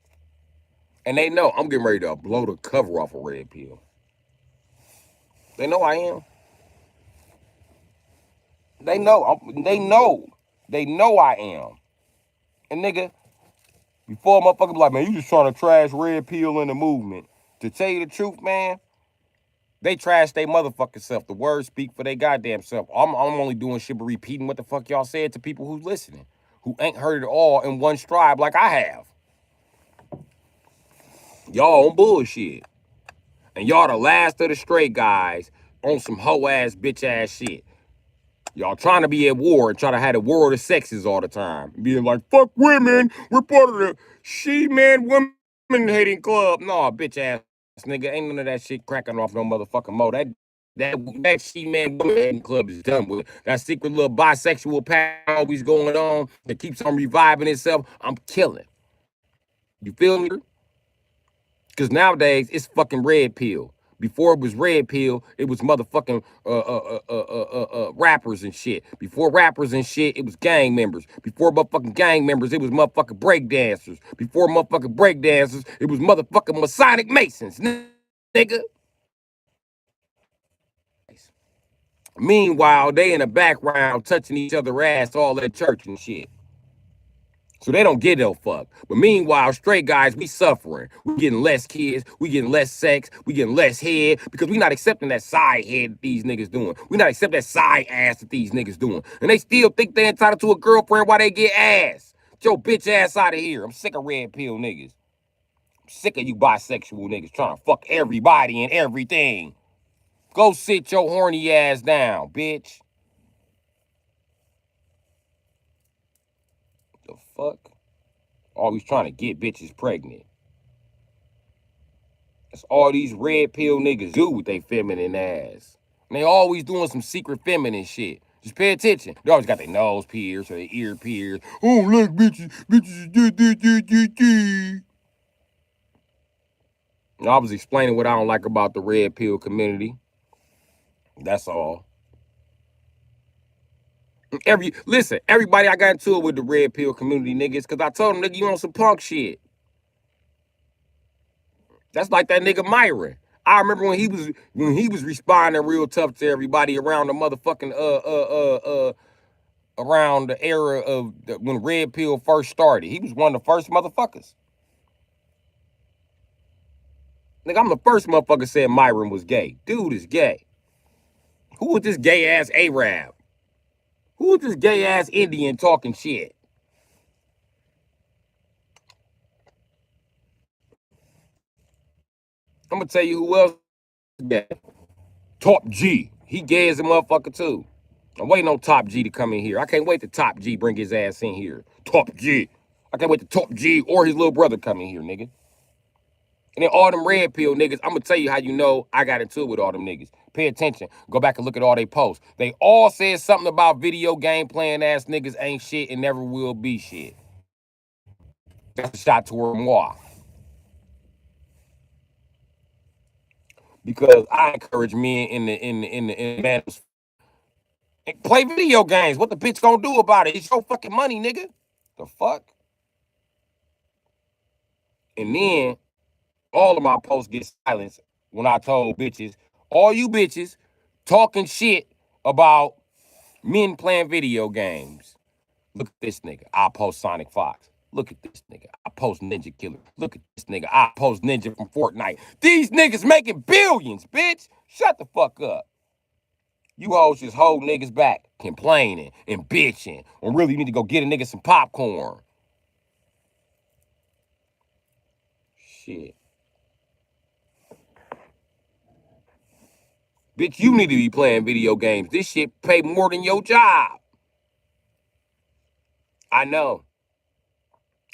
And they know I'm getting ready to blow the cover off a red pill. They know I am. They know. They know. They know I am. And nigga, before a motherfucker be like, man, you just trying to trash red pill in the movement. To tell you the truth, man, they trash their motherfucking self. The words speak for their goddamn self. I'm only doing shit but repeating what the fuck y'all said to people who's listening, who ain't heard it all in one stride like I have. Y'all on bullshit. And y'all the last of the straight guys on some hoe-ass, bitch-ass shit. Y'all trying to be at war and try to have the war of the sexes all the time. Being like, fuck women, we're part of the she-man women-hating club. No, bitch-ass nigga, ain't none of that shit cracking off no motherfucking mo. That she-man women-hating club is done with. That secret little bisexual pattern always going on that keeps on reviving itself, I'm killing. You feel me? Because nowadays, it's fucking red pill. Before it was red pill, it was motherfucking rappers and shit. Before rappers and shit, it was gang members. Before motherfucking gang members, it was motherfucking break dancers. Before motherfucking break dancers, it was motherfucking Masonic Masons, nigga. Meanwhile, they in the background touching each other's ass all at church and shit. So they don't get no fuck. But meanwhile, straight guys, we suffering. We getting less kids. We getting less sex. We getting less head because we not accepting that side head that these niggas doing. We not accepting that side ass that these niggas doing. And they still think they entitled to a girlfriend while they get ass. Get your bitch ass out of here. I'm sick of red pill niggas. I'm sick of you bisexual niggas trying to fuck everybody and everything. Go sit your horny ass down, bitch. The fuck? Always trying to get bitches pregnant. That's all these red pill niggas do with their feminine ass. And they always doing some secret feminine shit. Just pay attention. They always got their nose pierced or their ear pierced. Oh, like bitches. And I was explaining what I don't like about the red pill community. That's all. Listen, everybody I got into it with the red pill community niggas, because I told them, nigga, you on some punk shit. That's like that nigga Myron. I remember when he was responding real tough to everybody around the motherfucking around the era of when red pill first started. He was one of the first motherfuckers. Nigga, I'm the first motherfucker said Myron was gay. Dude is gay. Who was this gay ass Arab? Who was this gay ass Indian talking shit? I'm gonna tell you who else is gay. Top G. He gay as a motherfucker too. I'm waiting on Top G to come in here. I can't wait to Top G bring his ass in here. Top G. I can't wait to Top G or his little brother come in here, nigga. And then all them red pill niggas, I'm gonna tell you how you know I got into it with all them niggas. Pay attention. Go back and look at all they posts. They all said something about video game playing ass niggas ain't shit and never will be shit. That's a shot toward moi. Because I encourage men in the man play video games. What the bitch gonna do about it? It's your fucking money, nigga. The fuck? And then all of my posts get silenced when I told bitches, all you bitches talking shit about men playing video games. Look at this nigga. I post Sonic Fox. Look at this nigga. I post Ninja Killer. Look at this nigga. I post Ninja from Fortnite. These niggas making billions, bitch. Shut the fuck up. You hoes just hold niggas back, complaining and bitching. When really you need to go get a nigga some popcorn. Shit. Bitch, you need to be playing video games. This shit pay more than your job. I know.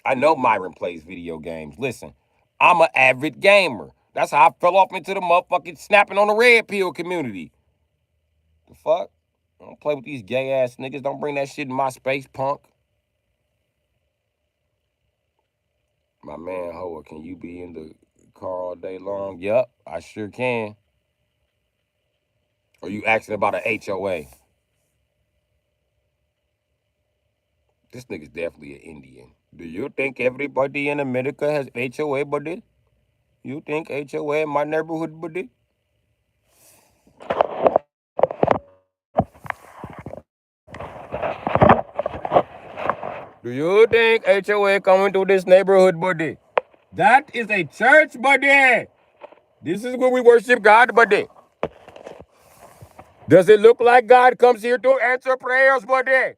I know Myron plays video games. Listen, I'm an avid gamer. That's how I fell off into the motherfucking snapping on the red pill community. The fuck? I don't play with these gay ass niggas. Don't bring that shit in my space, punk. My man, Hoa, can you be in the car all day long? Yup, I sure can. Or you asking about an HOA? This nigga's definitely an Indian. Do you think everybody in America has HOA, buddy? You think HOA in my neighborhood, buddy? Do you think HOA coming to this neighborhood, buddy? That is a church, buddy. This is when we worship God, buddy. Does it look like God comes here to answer prayers, buddy?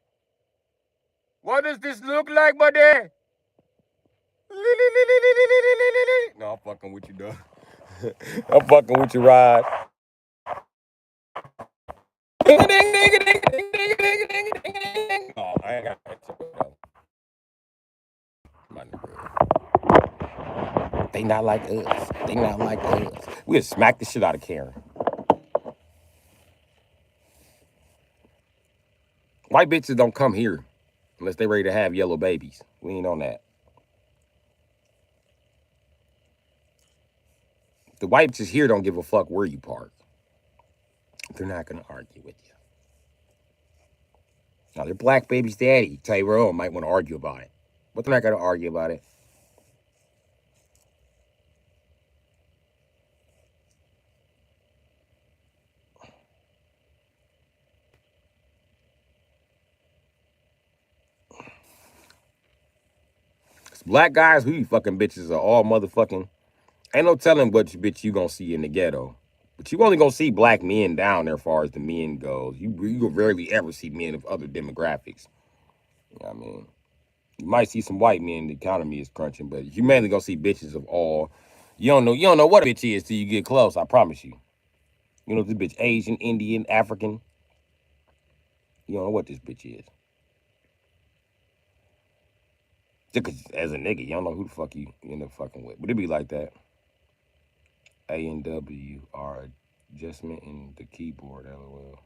What does this look like, buddy? No, I'm fucking with you, dog. I'm fucking with you, Rod. Ding ding ding ding ding ding ding ding ding ding. Oh, I ain't got that shit, though. They not like us. They not like us. We'll smack the shit out of Karen. White bitches don't come here unless they ready to have yellow babies. We ain't on that. The white bitches here don't give a fuck where you park. They're not gonna argue with you. Now their black baby's daddy, Tyrone, might want to argue about it, but they're not gonna argue about it. Black guys, who you fucking bitches are all motherfucking. Ain't no telling what bitch you gonna see in the ghetto. But you only gonna see black men down there as far as the men goes. You rarely ever see men of other demographics. You know what I mean? You might see some white men, the economy is crunching, but you mainly gonna see bitches of all. You don't know what a bitch is till you get close, I promise you. You know this bitch Asian, Indian, African. You don't know what this bitch is. Just as a nigga, you don't know who the fuck you end up fucking with. But it be like that. A and W are adjustment in the keyboard, LOL.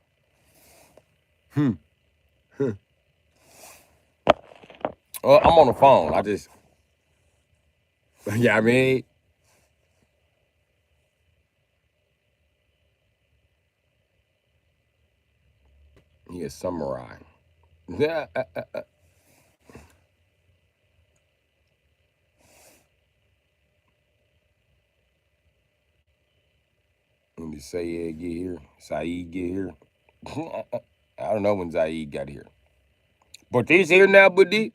I'm on the phone. I just, yeah, I mean, he a samurai. Yeah. When did Sayed get here? Saeed get here? I don't know when Zaid got here. But he's here now, buddy.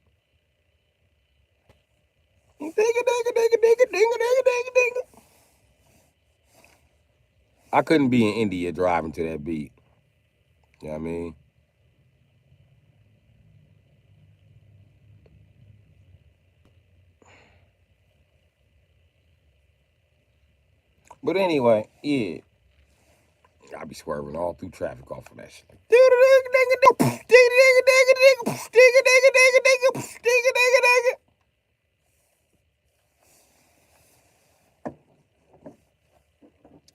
I couldn't be in India driving to that beat. You know what I mean? But anyway, yeah. I be swerving all through traffic off of that shit.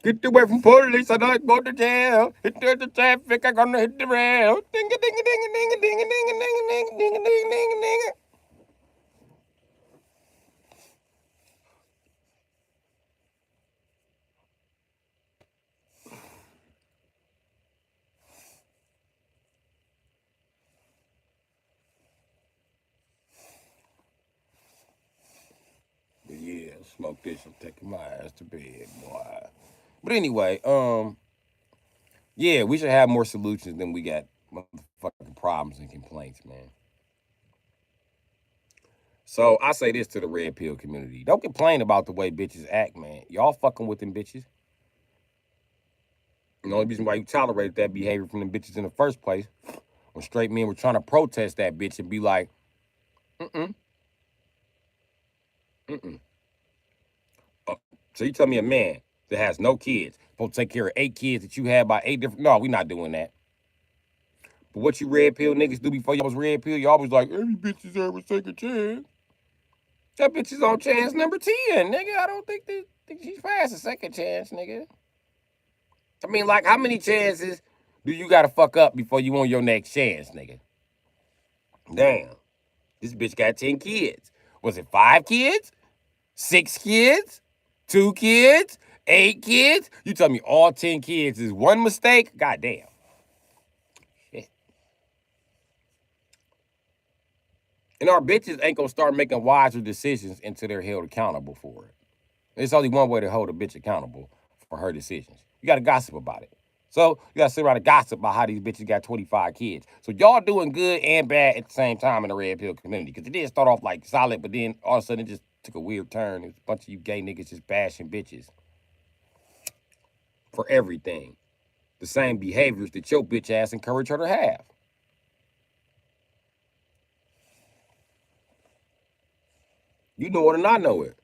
Get away from police, I don't go to jail. Hit the traffic, I'm gonna hit the rail. Ding a ding a ding a ding a ding a ding a ding a ding a ding a ding a ding a. Yeah, smoke this. I'm taking my ass to bed, boy. But anyway, yeah, we should have more solutions than we got motherfucking problems and complaints, man. So I say this to the red pill community: don't complain about the way bitches act, man. Y'all fucking with them bitches. The only reason why you tolerated that behavior from them bitches in the first place, when straight men were trying to protest that bitch and be like, mm-mm, mm-mm. So you tell me a man that has no kids supposed to take care of 8 kids that you had by 8 different? No, we not doing that. But what you red pill niggas do before y'all was red pill, y'all was like, every bitch deserve a second chance. That bitch is on chance number 10, nigga. I don't think she's past a second chance, nigga. I mean, like, how many chances do you gotta fuck up before you on your next chance, nigga? Damn. This bitch got 10 kids. Was it 5 kids? 6 kids? 2 kids? 8 kids? You tell me all 10 kids is one mistake? God damn. Shit. And our bitches ain't gonna start making wiser decisions until they're held accountable for it. There's only one way to hold a bitch accountable for her decisions. You gotta gossip about it. So you gotta sit around and gossip about how these bitches got 25 kids. So y'all doing good and bad at the same time in the red pill community. Because it did start off like solid, but then all of a sudden it just took a weird turn. It was a bunch of you gay niggas just bashing bitches. for everything. The same behaviors that your bitch ass encourage her to have. You know it and I know it.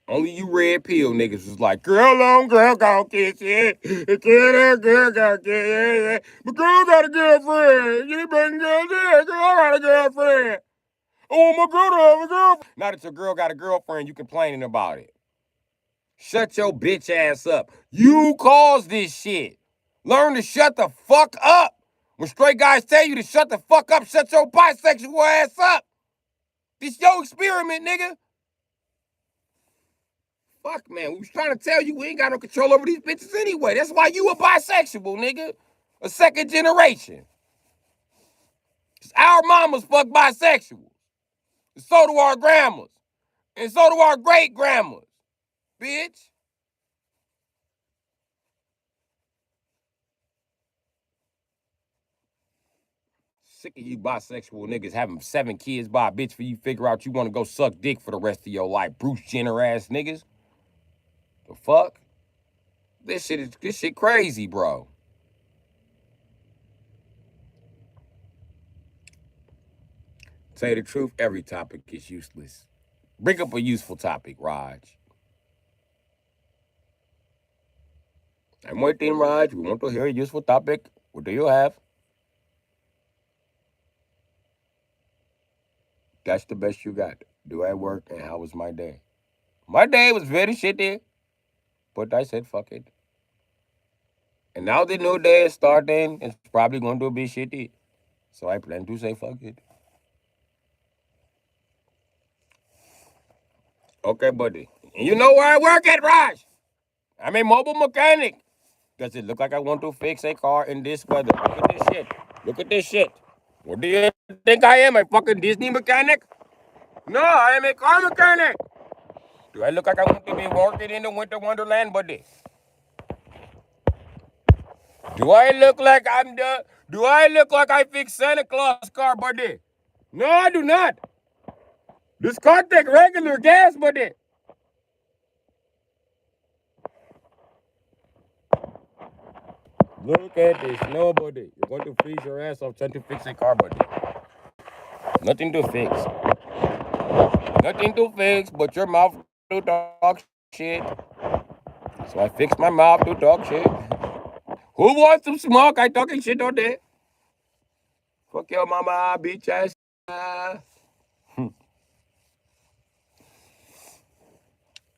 Only you red pill niggas was like, girl on girl gon' kiss it. Girl gon' kiss it. But girl got a girlfriend. You been girl, yeah, girl got a girlfriend. Oh, my girl have a girlfriend. Now that your girl got a girlfriend, you complaining about it. Shut your bitch ass up. You caused this shit. Learn to shut the fuck up. When straight guys tell you to shut the fuck up, shut your bisexual ass up. This your experiment, nigga. Fuck, man. We was trying to tell you we ain't got no control over these bitches anyway. That's why you a bisexual, nigga. A second generation. Our mamas fuck bisexual. And so do our grandmas. And so do our great grandmas. Bitch. Sick of you bisexual niggas having 7 kids by a bitch for you figure out you want to go suck dick for the rest of your life. Bruce Jenner ass niggas. The fuck? This shit crazy, bro. Tell you the truth, every topic is useless. Bring up a useful topic, Raj. I'm waiting, Raj. We want to hear a useful topic. What do you have? That's the best you got. Do I work and how was my day? My day was very shitty, but I said fuck it. And now the new day is starting. It's probably going to be shitty. So I plan to say fuck it. Okay, buddy. And you know where I work at, Raj? I'm a mobile mechanic. Does it look like I want to fix a car in this weather? Look at this shit. Look at this shit. What do you think I am? A fucking Disney mechanic? No, I am a car mechanic. Do I look like I want to be working in the winter wonderland, buddy? Do I look like I'm the? Do I look like I fix Santa Claus car, buddy? No, I do not. This car take regular gas, buddy. Look at this, nobody. You're going to freeze your ass off trying to fix a car, buddy. Nothing to fix. Nothing to fix but your mouth to talk shit. So I fixed my mouth to talk shit. Who wants some smoke? I talking shit all day. Fuck your mama, bitch ass.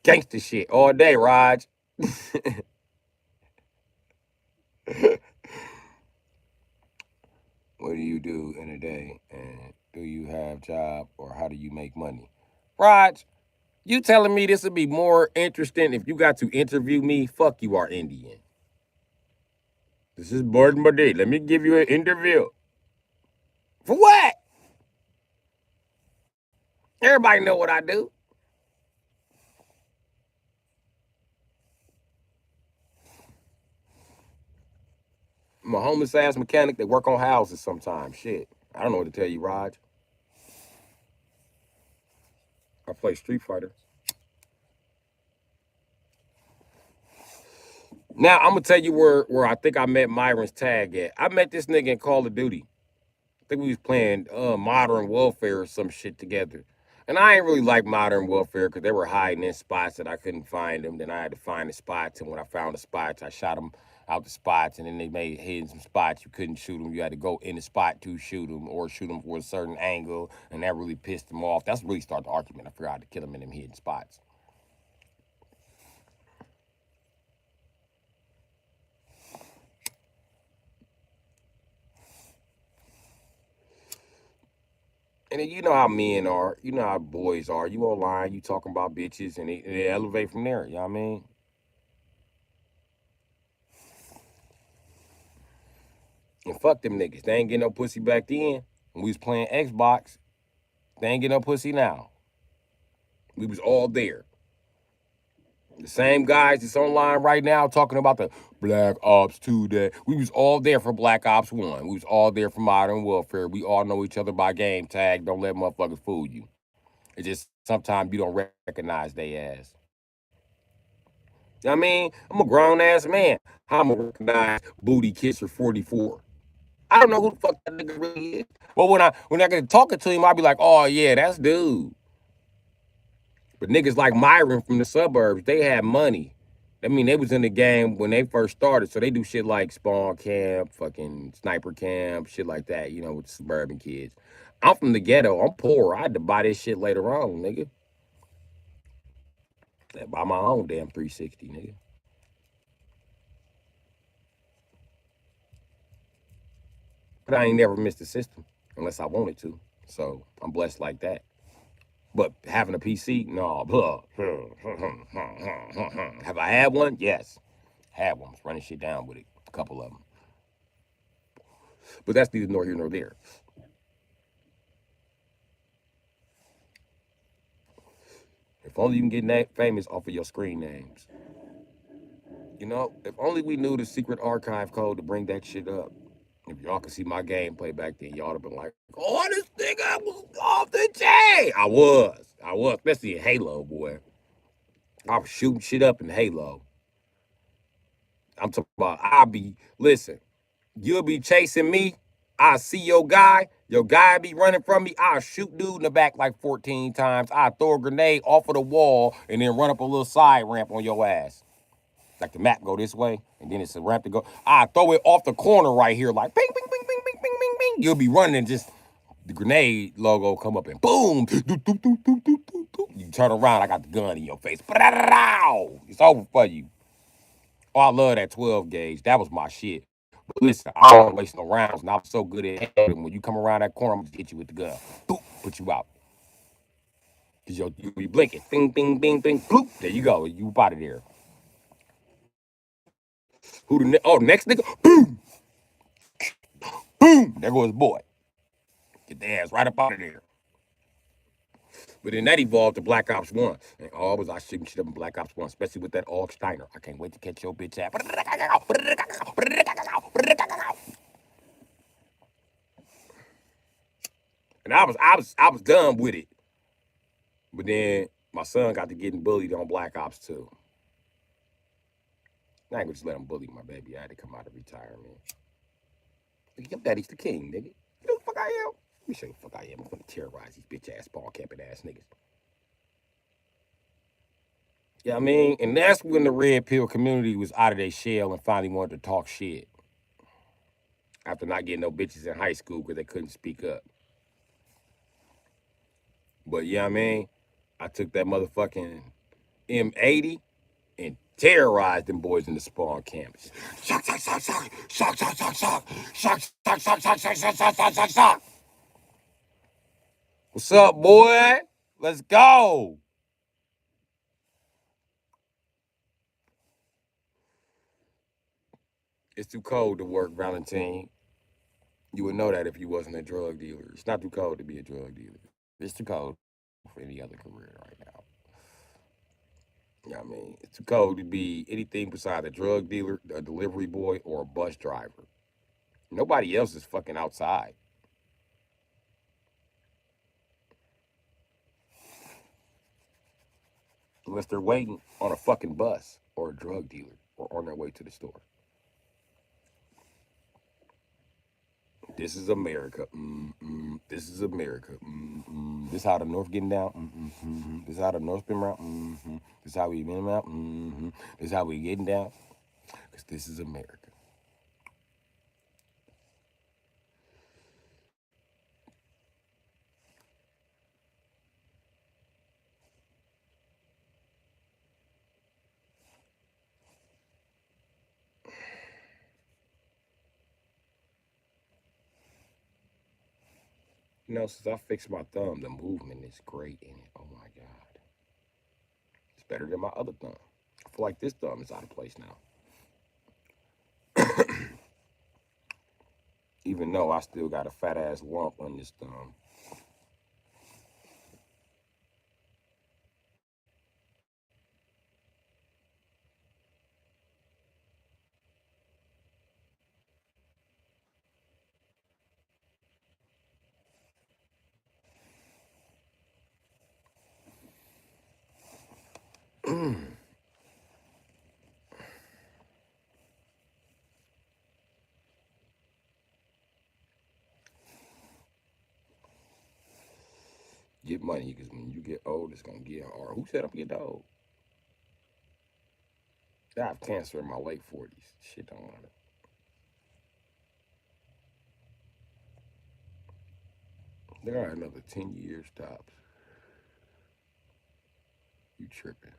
Gangster shit all day, Raj. What do you do in a day? And do you have job or how do you make money? Raj, you telling me this would be more interesting if you got to interview me? Fuck, you are Indian. This is Gordon Bade. Let me give you an interview. For what? Everybody know what I do. I'm a homeless ass mechanic that work on houses sometimes. Shit. I don't know what to tell you, Raj. I play Street Fighter. Now I'm gonna tell you where I think I met Myron's tag at. I met this nigga in Call of Duty. I think we was playing Modern Warfare or some shit together. And I ain't really like Modern Warfare because they were hiding in spots that I couldn't find them. Then I had to find the spots, and when I found the spots, I shot them out the spots, and then they made hidden some spots you couldn't shoot them. You had to go in the spot to shoot them or shoot them for a certain angle, and that really pissed them off. That's really started the argument. I figured out how to kill them in them hidden spots. And then you know how men are. You know how boys are. You online, you talking about bitches, and they elevate from there. You know what I mean? And fuck them niggas. They ain't getting no pussy back then. When we was playing Xbox, they ain't getting no pussy now. We was all there. The same guys that's online right now talking about the Black Ops 2 day. We was all there for Black Ops 1. We was all there for Modern Warfare. We all know each other by game tag. Don't let motherfuckers fool you. It's just sometimes you don't recognize they ass. I mean, I'm a grown ass man. How I'm gonna recognize Booty Kisser 44? I don't know who the fuck that nigga really is. Well, when I get talking to him, I'll be like, oh yeah, that's dude. But niggas like Myron from the suburbs, they had money. I mean, they was in the game when they first started, so they do shit like spawn camp, fucking sniper camp, shit like that. You know, with suburban kids. I'm from the ghetto. I'm poor. I had to buy this shit later on, nigga. I buy my own damn 360, nigga. But I ain't never missed the system unless I wanted to. So I'm blessed like that. But having a PC, no. Blah. Have I had one? Yes. Had one. Was running shit down with it. A couple of them. But that's neither nor here nor there. If only you can get famous off of your screen names. You know, if only we knew the secret archive code to bring that shit up. If y'all could see my gameplay back then, y'all would have been like, oh, this nigga was off the chain. I was. Especially in Halo, boy. I was shooting shit up in Halo. I'm talking about, listen, you'll be chasing me. I see your guy be running from me. I'll shoot dude in the back like 14 times. I throw a grenade off of the wall and then run up a little side ramp on your ass. Like the map go this way, and then it's a ramp to go. I throw it off the corner right here, like bing, bing, bing, bing, bing, bing, bing, bing. You'll be running and just the grenade logo come up and boom. You turn around, I got the gun in your face. It's over for you. Oh, I love that 12 gauge. That was my shit. But listen, I don't waste no rounds, and I was so good at it. When you come around that corner, I'm gonna hit you with the gun. Boop, put you out. Cause you be blinking. Bing, bing, bing, bing, bloop. There you go. You out of there. Next nigga? Boom, boom. There goes boy. Get the ass right up out of there. But then that evolved to Black Ops 1. And all was I shooting shit up in Black Ops 1, especially with that Og Steiner. I can't wait to catch your bitch ass. And I was done with it. But then my son got to getting bullied on Black Ops 2. I ain't gonna just let him bully my baby. I had to come out of retirement. Your daddy's the king, nigga. You know the fuck I am? Let me show you the fuck I am. I'm gonna terrorize these bitch ass ball camping ass niggas. Yeah, I mean, and that's when the red pill community was out of their shell and finally wanted to talk shit after not getting no bitches in high school because they couldn't speak up. But yeah, I mean, I took that motherfucking M80 and terrorized them boys in the spawn camps. Shock, shock, shock, shock, shock, shock, shock, shock, shock, shock, shock, shock, shock, shock, shock, shock, shock, shock. What's up, boy? Let's go. It's too cold to work, Valentine. You would know that if you wasn't a drug dealer. It's not too cold to be a drug dealer. It's too cold for any other career right now. You know what I mean? It's too cold to be anything besides a drug dealer, a delivery boy, or a bus driver. Nobody else is fucking outside. Unless they're waiting on a fucking bus or a drug dealer or on their way to the store. This is America. This is America. This how the North getting down. This how the North been around. This how we been around. This how we getting down. Cause this is America. You know, since I fixed my thumb, the movement is great in it. Oh my god, it's better than my other thumb. I feel like this thumb is out of place now. Even though I still got a fat ass lump on this thumb. get money because when you get old, it's gonna get hard. Who said I'm getting old? I have cancer in my late 40s. Shit don't want it. They got another 10 years tops. You tripping.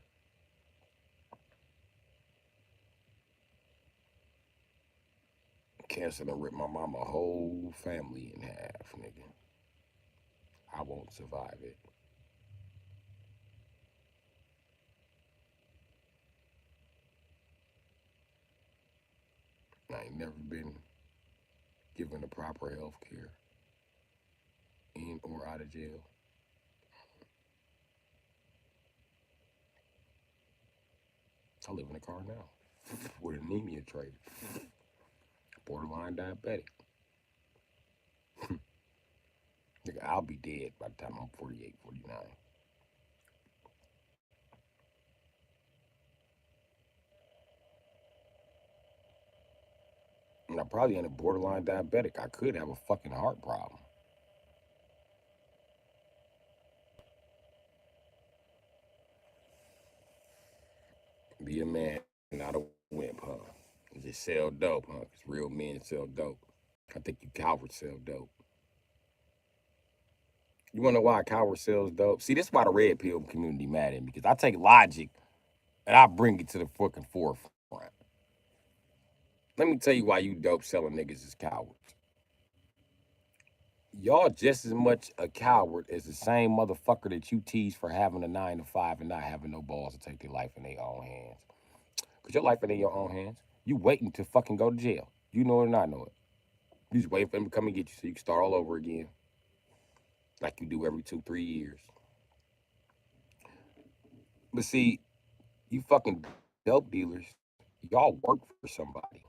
Cancer done ripped my mama whole family in half, nigga. I won't survive it. I ain't never been given the proper health care in or out of jail. I live in a car now with anemia trait, borderline diabetic. Nigga, I'll be dead by the time I'm 48, 49. And I probably ain't a borderline diabetic. I could have a fucking heart problem. Be a man, not a wimp, huh? Just sell dope, huh? Because real men sell dope. I think you cowards sell dope. You wanna know why a coward sells dope? See, this is why the red pill community mad at me. Because I take logic and I bring it to the fucking forefront. Let me tell you why you dope selling niggas is cowards. Y'all just as much a coward as the same motherfucker that you tease for having a 9 to 5 and not having no balls to take their life in their own hands. Cause your life ain't in your own hands. You waiting to fucking go to jail. You know it or not know it. You just waiting for them to come and get you so you can start all over again. Like you do every 2, 3 years. But see, you fucking dope dealers, y'all work for somebody.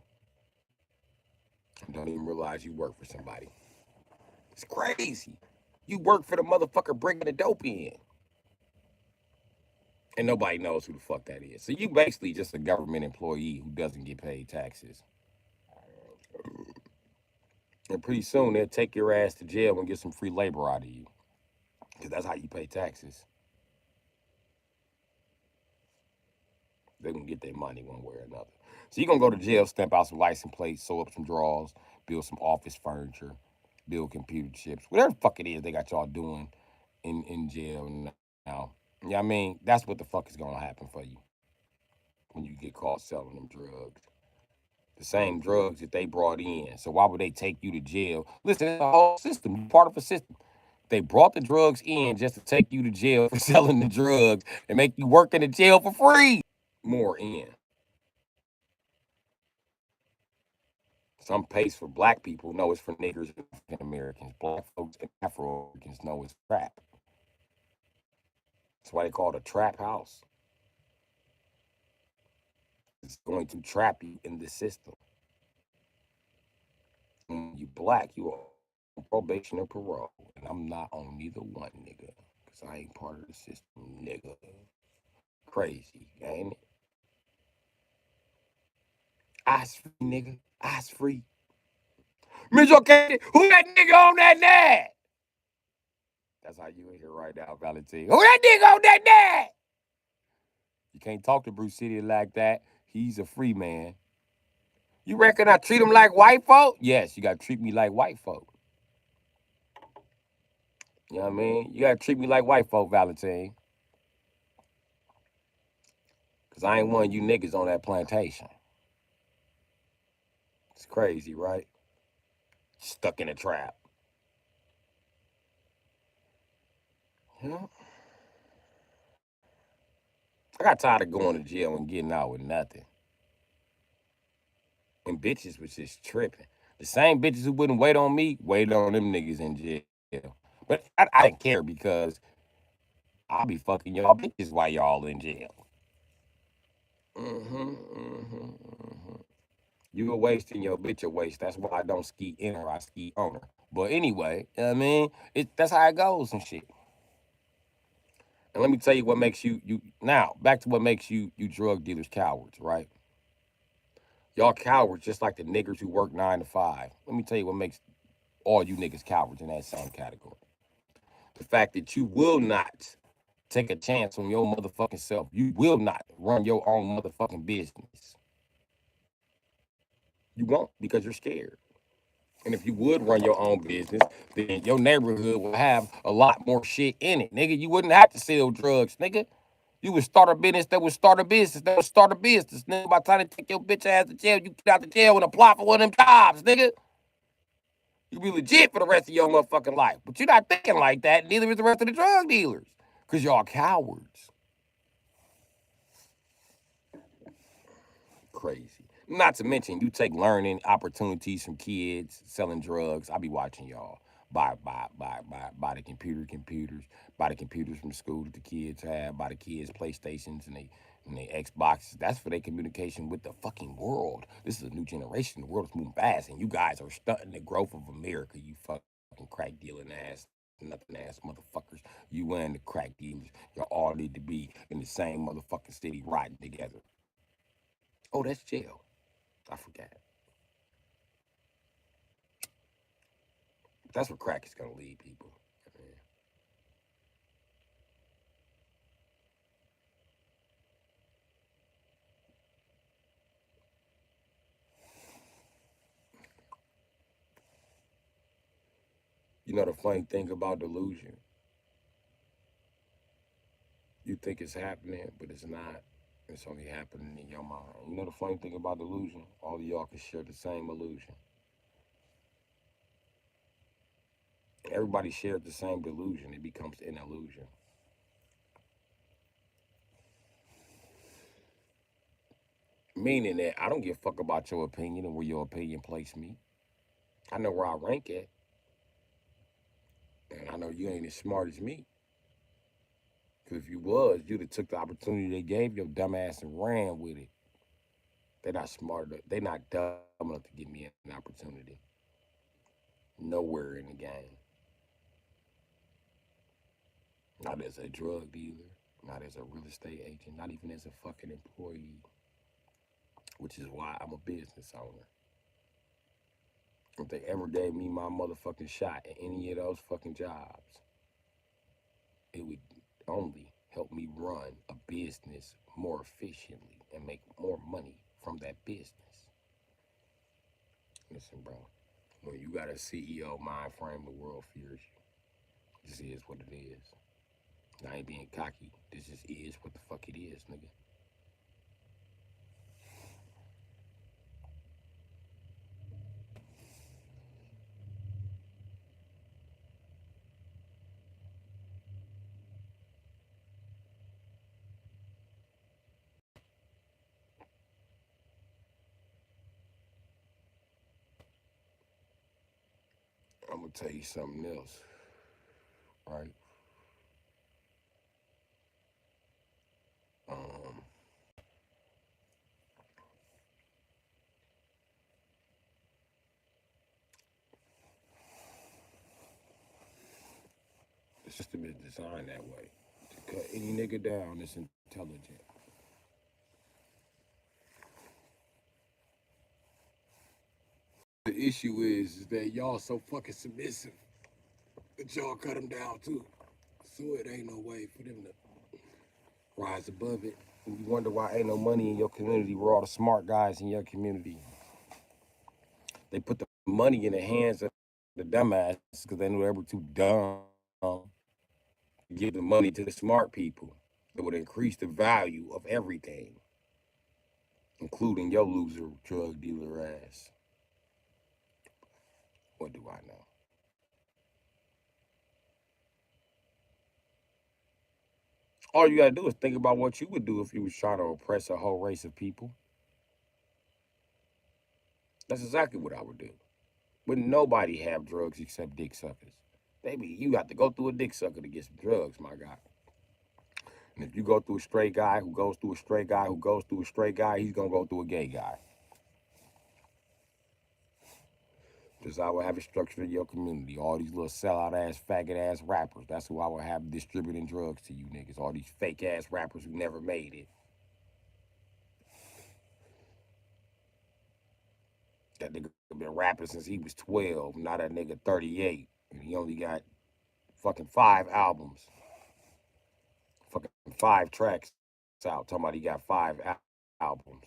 And don't even realize you work for somebody. It's crazy. You work for the motherfucker bringing the dope in. And nobody knows who the fuck that is. So you basically just a government employee who doesn't get paid taxes. And pretty soon they'll take your ass to jail and get some free labor out of you. Because that's how you pay taxes. They're going to get their money one way or another. So you're going to go to jail, stamp out some license plates, sew up some drawers, build some office furniture, build computer chips, whatever the fuck it is they got y'all doing in jail now. Yeah, I mean, that's what the fuck is going to happen for you when you get caught selling them drugs. The same drugs that they brought in. So why would they take you to jail? Listen, it's a whole system. You're part of a system. They brought the drugs in just to take you to jail for selling the drugs and make you work in the jail for free. More in. Some pays for black people. No, it's for niggers and African Americans. Black folks and Afro Americans know it's trap. That's why they call it a trap house. It's going to trap you in the system. When you black, you are on probation or parole. And I'm not on neither one, nigga. Because I ain't part of the system, nigga. Crazy, ain't it? Ice free, nigga. Ice free. Mitch, okay, who that nigga on that net? That's how you in here right now, Valentine. Who that nigga on that net? You can't talk to Bru Sitdee like that. He's a free man. You reckon I treat him like white folk? Yes, you gotta treat me like white folk. You know what I mean? You gotta treat me like white folk, Valentine. Cause I ain't one of you niggas on that plantation. It's crazy, right? Stuck in a trap. Yeah. I got tired of going to jail and getting out with nothing. And bitches was just tripping. The same bitches who wouldn't wait on me, waited on them niggas in jail. But I didn't care because I'll be fucking y'all bitches while y'all in jail. You a waste and your bitch a waste. That's why I don't ski in her, I ski on her. But anyway, you know what I mean? That's how it goes and shit. And let me tell you what makes you now, back to what makes you drug dealers cowards, right? Y'all cowards just like the niggers who work 9 to 5. Let me tell you what makes all you niggas cowards in that same category. The fact that you will not take a chance on your motherfucking self. You will not run your own motherfucking business. You won't because you're scared. And if you would run your own business, then your neighborhood will have a lot more shit in it, nigga. You wouldn't have to sell drugs, nigga. You would start a business that would start a business that would start a business. Nigga, by the time they take your bitch ass to jail, you get out the jail and apply for one of them jobs, nigga. You be legit for the rest of your motherfucking life. But you're not thinking like that, neither is the rest of the drug dealers. Because y'all cowards. Crazy. Not to mention, you take learning opportunities from kids selling drugs. I be watching y'all buy the computers, buy the computers from school that the kids have, buy the kids PlayStations and they Xboxes. That's for their communication with the fucking world. This is a new generation. The world is moving fast, and you guys are stunting the growth of America. You fucking crack dealing ass, nothing ass motherfuckers. You and the crack dealers, y'all all need to be in the same motherfucking city riding together. Oh, that's jail. I forgot. That's where crack is gonna lead people. You know the funny thing about delusion? You think it's happening, but it's not. It's only happening in your mind. You know the funny thing about delusion? All of y'all can share the same illusion. Everybody shares the same delusion. It becomes an illusion. Meaning that I don't give a fuck about your opinion and where your opinion place me. I know where I rank at, and I know you ain't as smart as me. Because if you was, you'd have took the opportunity they gave your dumb ass and ran with it. They're not smart enough. They're not dumb enough to give me an opportunity. Nowhere in the game. Not as a drug dealer, not as a real estate agent, not even as a fucking employee. Which is why I'm a business owner. If they ever gave me my motherfucking shot at any of those fucking jobs, it would only help me run a business more efficiently and make more money from that business. Listen, bro, when you got a CEO mind frame, the world fears you. This is what it is. I ain't being cocky. This just is what the fuck it is, nigga. I'm gonna tell you something else, right? Um, the system is designed that way to cut any nigga down that's intelligent. The issue is that y'all so fucking submissive that y'all cut them down too. So it ain't no way for them to rise above it. And you wonder why ain't no money in your community where all the smart guys in your community. They put the money in the hands of the dumbasses because they knew they were too dumb to give the money to the smart people. It would increase the value of everything, including your loser drug dealer ass. What do I know? All you gotta do is think about what you would do if you was trying to oppress a whole race of people. That's exactly what I would do. Wouldn't nobody have drugs except dick suckers? Baby, you got to go through a dick sucker to get some drugs, my guy. And if you go through a straight guy who goes through a straight guy who goes through a straight guy, he's gonna go through a gay guy. Just I would have it structured in your community. All these little sellout ass, faggot ass rappers. That's who I would have distributing drugs to you niggas. All these fake ass rappers who never made it. That nigga been rapping since he was 12. Now that nigga 38. And he only got Fucking 5 albums. Fucking 5 tracks out. Talking about he got albums.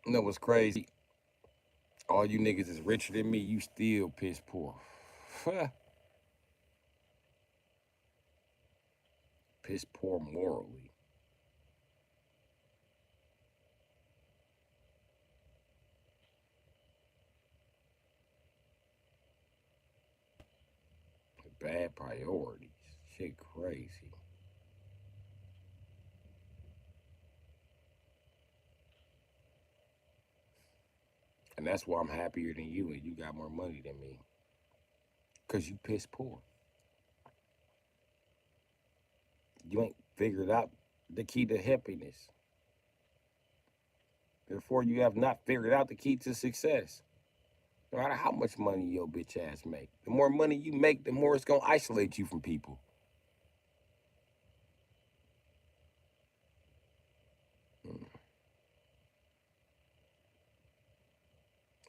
You know what's crazy? All you niggas is richer than me. You still piss poor. Piss poor morally. Bad priorities. Shit crazy. And that's why I'm happier than you and you got more money than me. Because you piss poor. You ain't figured out the key to happiness. Therefore, you have not figured out the key to success. No matter how much money your bitch ass make. The more money you make, the more it's going to isolate you from people.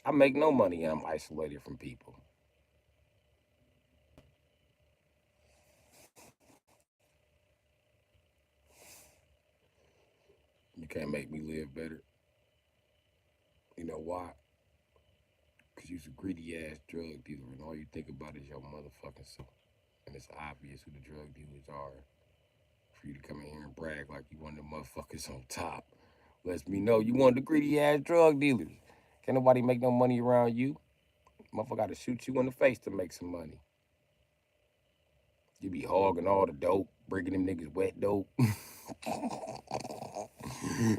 I make no money and I'm isolated from people. You can't make me live better. You know why? Because you're a greedy ass drug dealer and all you think about is your motherfucking self. And it's obvious who the drug dealers are. For you to come in here and brag like you one of the motherfuckers on top lets me know you one of the greedy ass drug dealers. Can't nobody make no money around you. Motherfucker gotta shoot you in the face to make some money. You be hogging all the dope, bringing them niggas wet dope.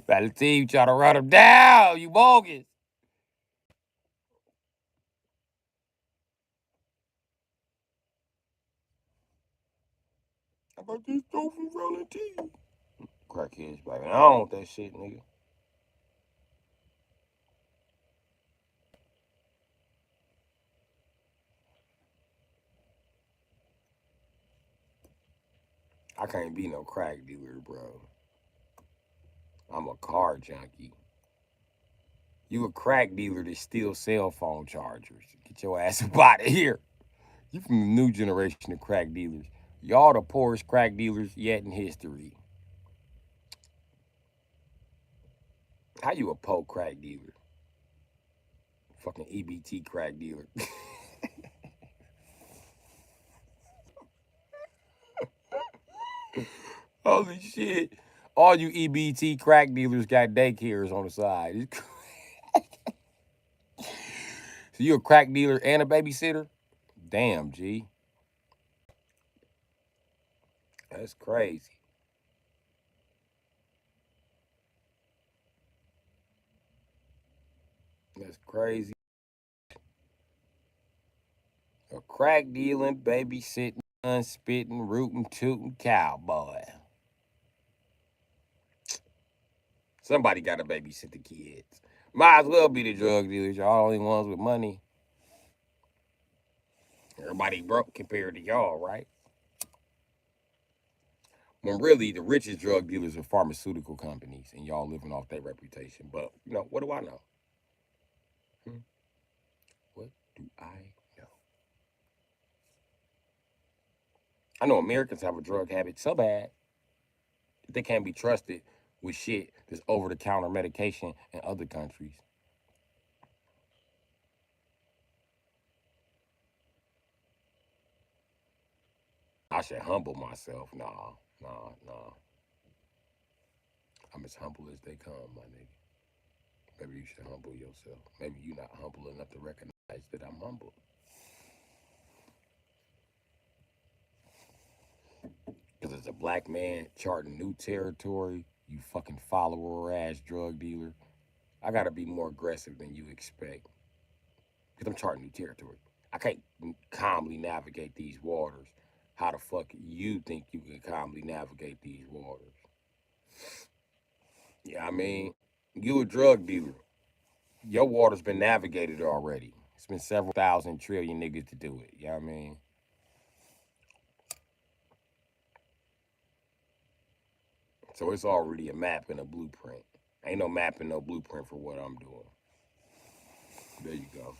By the team try to run them down, you bogus. I got this dope from Rolling T. Crackheads like, I don't want that shit, nigga. I can't be no crack dealer, bro. I'm a car junkie. You a crack dealer that steals cell phone chargers. Get your ass up out of here. You from the new generation of crack dealers. Y'all the poorest crack dealers yet in history. How you a po crack dealer? Fucking EBT crack dealer. Holy shit. All you EBT crack dealers got daycares on the side. So you a crack dealer and a babysitter? Damn, G. That's crazy. That's crazy. A crack dealing, babysitting, unspitting, rootin', tootin' cowboy. Somebody got to babysit the kids. Might as well be the drug dealers. Y'all only ones with money. Everybody broke compared to y'all, right? When really the richest drug dealers are pharmaceutical companies and y'all living off their reputation. But, you know, what do I know? Hmm? What do I know? I know Americans have a drug habit so bad that they can't be trusted with shit that's over the counter medication in other countries. I should humble myself. Nah, nah, nah. I'm as humble as they come, my nigga. Maybe you should humble yourself. Maybe you're not humble enough to recognize that I'm humble. Because as a black man charting new territory You fucking follower-ass drug dealer. I gotta be more aggressive than you expect. Because I'm charting new territory. I can't calmly navigate these waters. How the fuck you think you can calmly navigate these waters? Yeah, I mean, you a drug dealer. Your water's been navigated already. It's been several thousand trillion niggas to do it. You know what I mean? So it's already a map and a blueprint. Ain't no map and no blueprint for what I'm doing. There you go.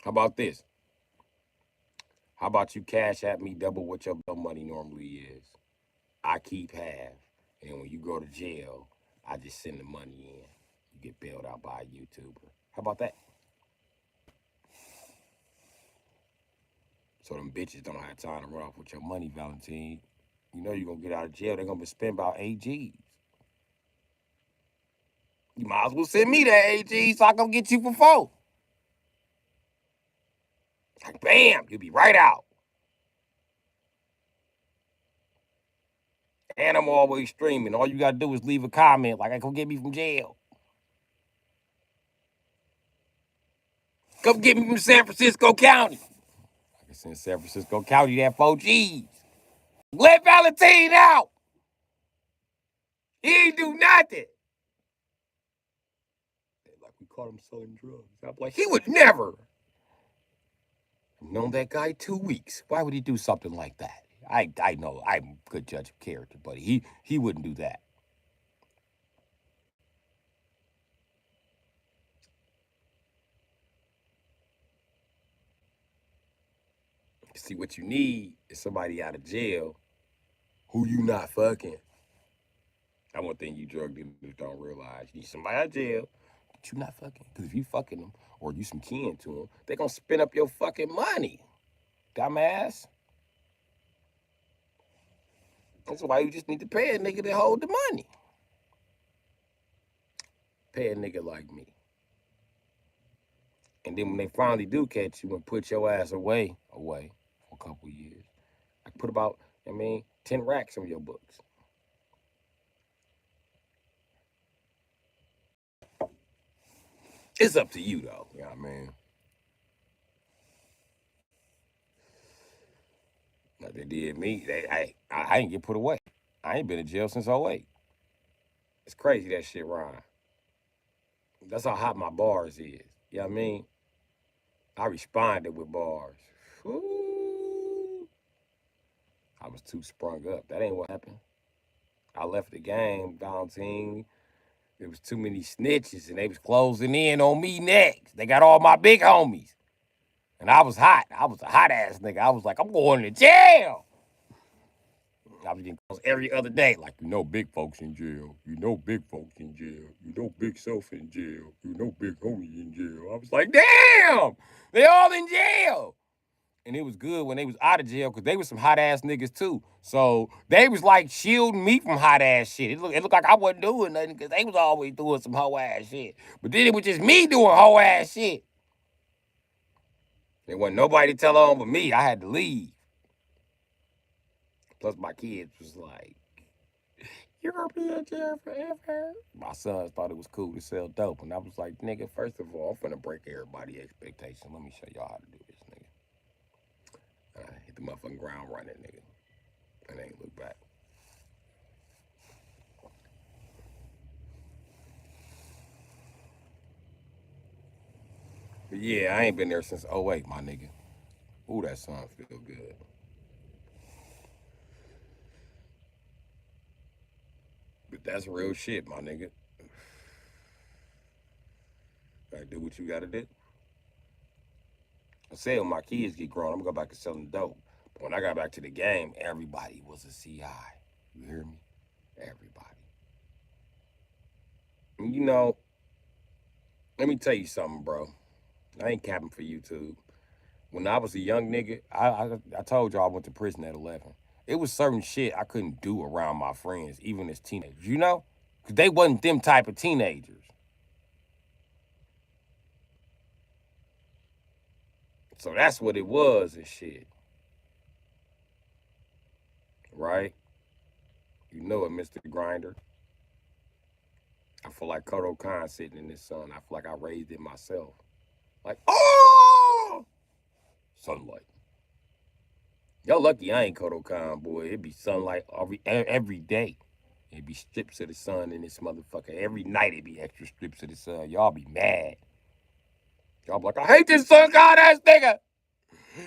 How about this? How about you cash at me double what your bail money normally is? I keep half. And when you go to jail, I just send the money in. You get bailed out by a YouTuber. How about that? So them bitches don't have time to run off with your money, Valentine. You know you're gonna get out of jail. They're gonna be spending about 8 G's. You might as well send me that 8 G's so I can get you for 4. Like, bam, you'll be right out. And I'm always streaming. All you gotta do is leave a comment like, "Hey, come get me from jail. Come get me from San Francisco County." I can send San Francisco County that 4 G's. Let Valentine out. He ain't do nothing. Like, we caught him selling drugs. I'm like, he would never. I've known that guy 2 weeks. Why would he do something like that? I know I'm a good judge of character, but he wouldn't do that. See, what you need is somebody out of jail who you not fucking. That's one thing you drug dealers don't realize. You need somebody out of jail, but you not fucking. Because if you fucking them or you some kin to them, they gonna spend up your fucking money, dumbass. That's why you just need to pay a nigga to hold the money. Pay a nigga like me. And then when they finally do catch you and put your ass away for a couple years, I put about, 10 racks on your books. It's up to you though. You know what I mean? Like they did me. I ain't get put away. I ain't been in jail since '08. It's crazy that shit, Ron. That's how hot my bars is. You know what I mean? I responded with bars. Ooh. I was too sprung up. That ain't what happened. I left the game, Valentine. There was too many snitches, and they was closing in on me next. They got all my big homies. And I was hot. I was a hot ass nigga. I was like, I'm going to jail. I was getting calls every other day. Like, big folks in jail. Big folks in jail. Big self in jail. Big homie in jail. I was like, damn, they all in jail. And it was good when they was out of jail because they was some hot ass niggas too. So they was like shielding me from hot ass shit. It looked like I wasn't doing nothing because they was always doing some hoe ass shit. But then it was just me doing hoe ass shit. There wasn't nobody to tell on but me. I had to leave. Plus my kids was like, you're gonna be in jail forever. My sons thought it was cool to sell dope. And I was like, nigga, first of all, I'm finna break everybody's expectation. Let me show y'all how to do this, nigga. Hit the motherfucking ground running, nigga. And ain't look back. But yeah, I ain't been there since '08, my nigga. Ooh, that song feel good. But that's real shit, my nigga. Gotta do what you gotta do. I said when my kids get grown, I'm gonna go back to selling dope. But when I got back to the game, everybody was a CI. You hear me? Everybody. And let me tell you something, bro. I ain't capping for YouTube. When I was a young nigga, I told y'all I went to prison at 11. It was certain shit I couldn't do around my friends, even as teenagers, you know? Because they wasn't them type of teenagers. So that's what it was and shit. Right? You know it, Mr. Grinder. I feel like Kodo Khan sitting in the sun. I feel like I raised it myself. Like, oh, sunlight. Y'all lucky I ain't Kodo Khan, boy. It be sunlight every day. It be strips of the sun in this motherfucker. Every night it be extra strips of the sun. Y'all be mad. Y'all be like, I hate this sun god ass nigga.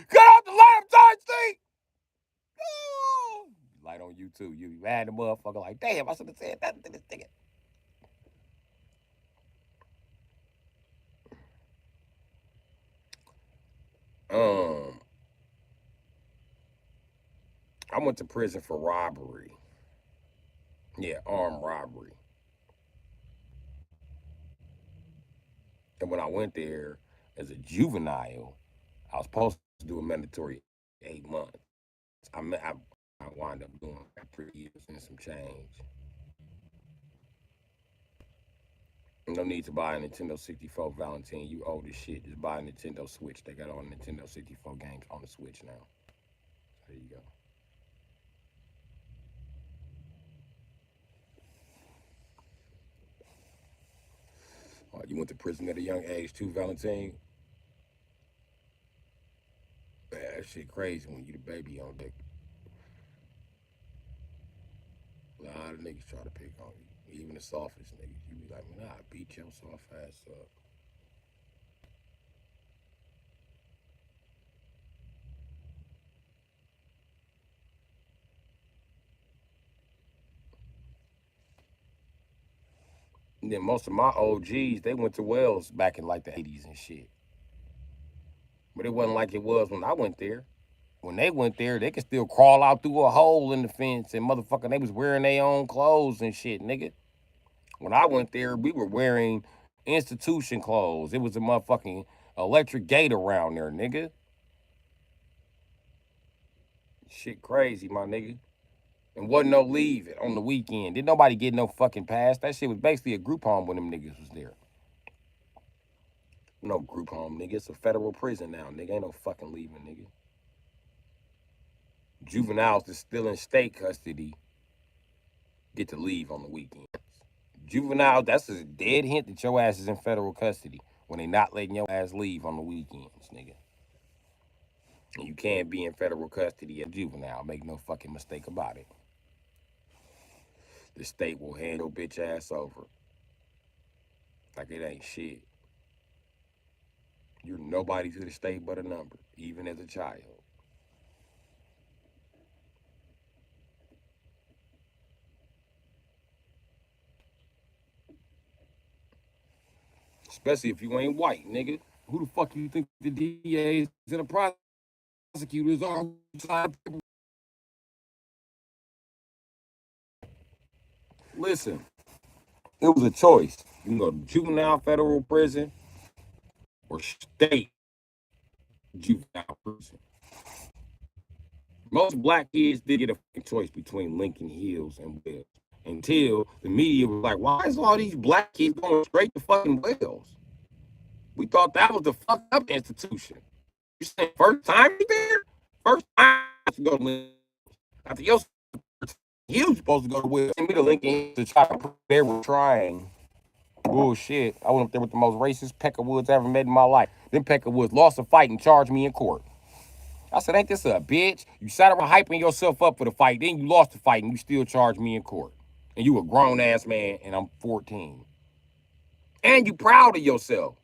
Cut off the light, I'm trying to see. Oh. Light on you too. You be mad at the motherfucker like, damn, I should have said that to this nigga. I went to prison for robbery. Yeah, armed robbery. And when I went there as a juvenile, I was supposed to do a mandatory 8 months. I wound up doing 3 years and some change. No need to buy a Nintendo 64, Valentine. You old as shit. Just buy a Nintendo Switch. They got all Nintendo 64 games on the Switch now. So there you go. You went to prison at a young age too, Valentine? Man, that shit crazy when you the baby on deck. A lot of niggas try to pick on you. Even the softest niggas. You be like, man, I beat your soft ass up. And then most of my OGs, they went to Wells back in like the 80s and shit. But it wasn't like it was when I went there. When they went there, they could still crawl out through a hole in the fence and motherfucker, they was wearing their own clothes and shit, nigga. When I went there, we were wearing institution clothes. It was a motherfucking electric gate around there, nigga. Shit crazy, my nigga. And wasn't no leave on the weekend. Didn't nobody get no fucking pass. That shit was basically a group home when them niggas was there. No group home, nigga. It's a federal prison now, nigga. Ain't no fucking leaving, nigga. Juveniles that's still in state custody get to leave on the weekends. Juvenile, that's a dead hint that your ass is in federal custody when they not letting your ass leave on the weekends, nigga. And you can't be in federal custody as juvenile. Make no fucking mistake about it. The state will hand your bitch ass over like it ain't shit. You're nobody to the state but a number, even as a child. Especially if you ain't white, nigga. Who the fuck you think the DAs and the prosecutors are? Listen, it was a choice. You can go to juvenile federal prison or state juvenile prison. Most black kids did get a choice between Lincoln Hills and Wells until the media was like, why is all these black kids going straight to fucking Wells? We thought that was the fucked up institution. You saying first time you there? First time to go to Lincoln. After your he was supposed to go to Wells. Send me to Lincoln to try to they were trying. Bullshit. I went up there with the most racist Peckerwoods I ever met in my life. Them Peckerwoods lost a fight and charged me in court. I said, ain't this a bitch? You sat around hyping yourself up for the fight, then you lost the fight and you still charged me in court. And you a grown ass man and I'm 14. And you proud of yourself.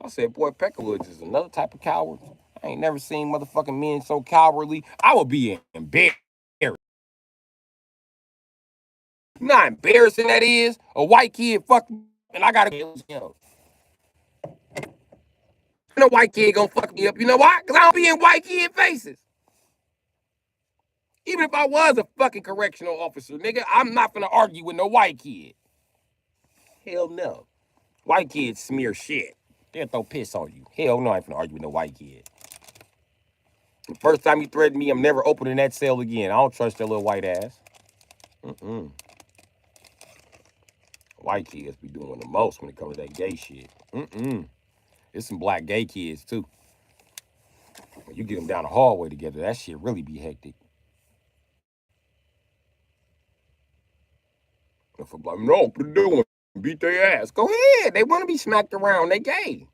I said, boy, Peckerwoods is another type of coward. I ain't never seen motherfucking men so cowardly. I would be embarrassed. You know how embarrassing that is? A white kid fuck me and I gotta get him. No white kid gonna fuck me up. You know why? Because I don't be in white kid faces. Even if I was a fucking correctional officer, nigga, I'm not gonna argue with no white kid. Hell no. White kids smear shit. They'll throw piss on you. Hell no, I ain't gonna argue with no white kid. The first time you threatened me, I'm never opening that cell again. I don't trust your little white ass. White kids be doing the most when it comes to that gay shit. There's some black gay kids too. When you get them down the hallway together, that shit really be hectic. And for like, no, put it down, beat their ass. Go ahead. They want to be smacked around. They gay.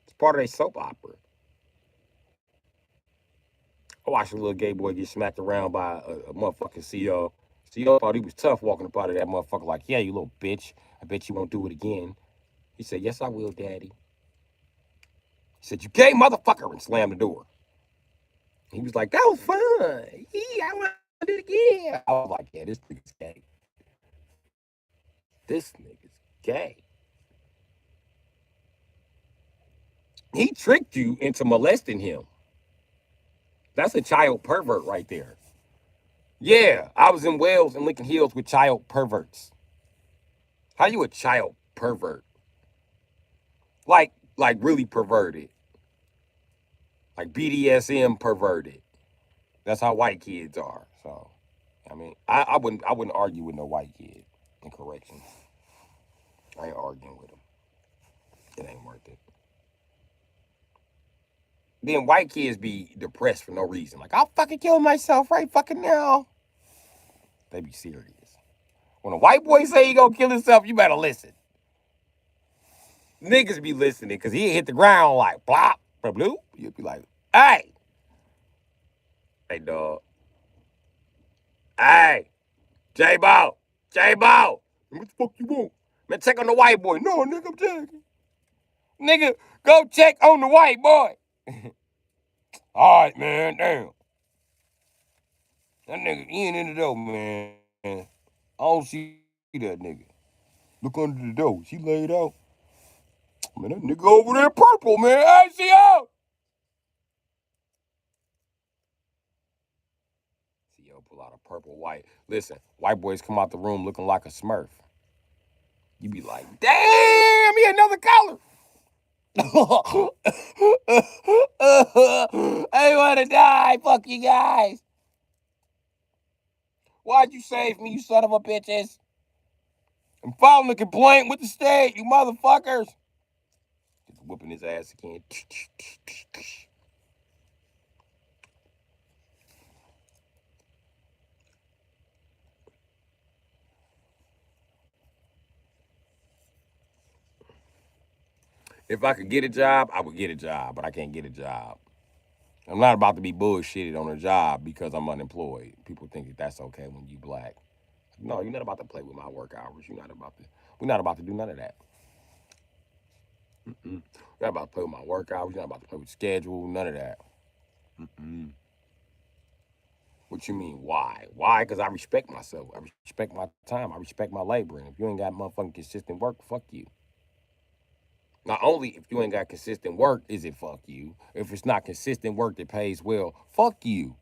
It's part of their soap opera. I watched a little gay boy get smacked around by a motherfucking CO. CO thought he was tough walking up out of that motherfucker like, yeah, you little bitch. I bet you won't do it again. He said, yes, I will, daddy. He said, you gay motherfucker, and slammed the door. He was like, that was fun. Yeah, I want to do it again. I was like, yeah, this nigga's gay. This nigga's gay. He tricked you into molesting him. That's a child pervert right there. Yeah, I was in Wales and Lincoln Hills with child perverts. How you a child pervert? Like really perverted. Like BDSM perverted. That's how white kids are. So, I mean, I wouldn't argue with no white kid in corrections. I ain't arguing with him. It ain't worth it. Then white kids be depressed for no reason. Like, I'll fucking kill myself right fucking now. They be serious. When a white boy say he gonna kill himself, you better listen. Niggas be listening because he hit the ground like blop, blue. You'll be like, hey dog, hey, J-Bo, J-Bo, what the fuck you want? Man, check on the white boy. No, nigga, I'm checking. Nigga, go check on the white boy. All right, man, damn. That nigga in the door, man. I don't see that nigga. Look under the door. She laid out. Man, that nigga over there purple, man. I see out. See, yo, pull out a purple white. Listen, white boys come out the room looking like a smurf. You be like, damn, he another color. I want to die. Fuck you guys. Why'd you save me, you son of a bitches? I'm filing a complaint with the state, you motherfuckers. Just whooping his ass again. If I could get a job, I would get a job, but I can't get a job. I'm not about to be bullshitted on a job because I'm unemployed. People think that that's okay when you black. No, you're not about to play with my work hours. You're not about to. We're not about to do none of that. You're not about to play with my work hours. You're not about to play with schedule. None of that. Mm-mm. What you mean? Why? Why? Because I respect myself. I respect my time. I respect my labor. And if you ain't got motherfucking consistent work, fuck you. Not only if you ain't got consistent work, is it fuck you. If it's not consistent work that pays well, fuck you.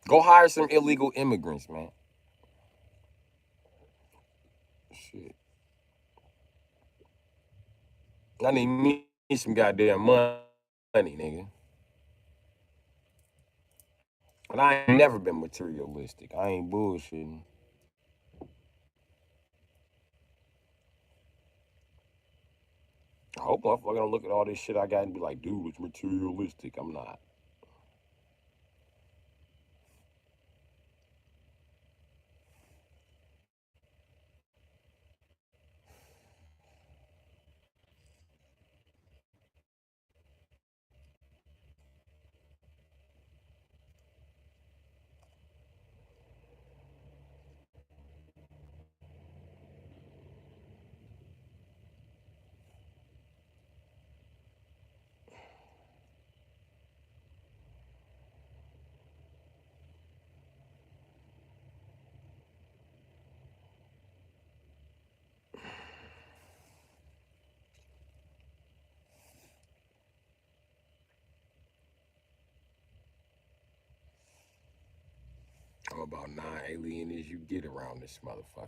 Go hire some illegal immigrants, man. Shit. I need me some goddamn money, nigga. And I ain't never been materialistic. I ain't bullshitting. I hope motherfucker don't look at all this shit I got and be like, dude, it's materialistic. I'm not. I'm about 9 alien as you get around this motherfucker.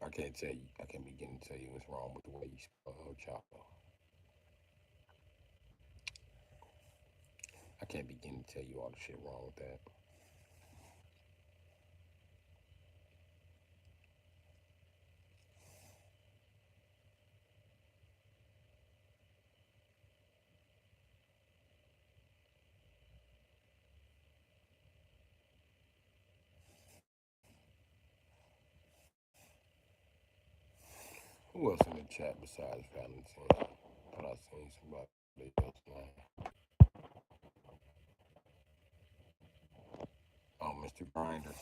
I can't tell you. I can't begin to tell you what's wrong with the way you spell Chapo. I can't begin to tell you all the shit wrong with that. Who else in the chat besides Valentine? Thought I seen somebody else name. Oh, Mr. Grinder.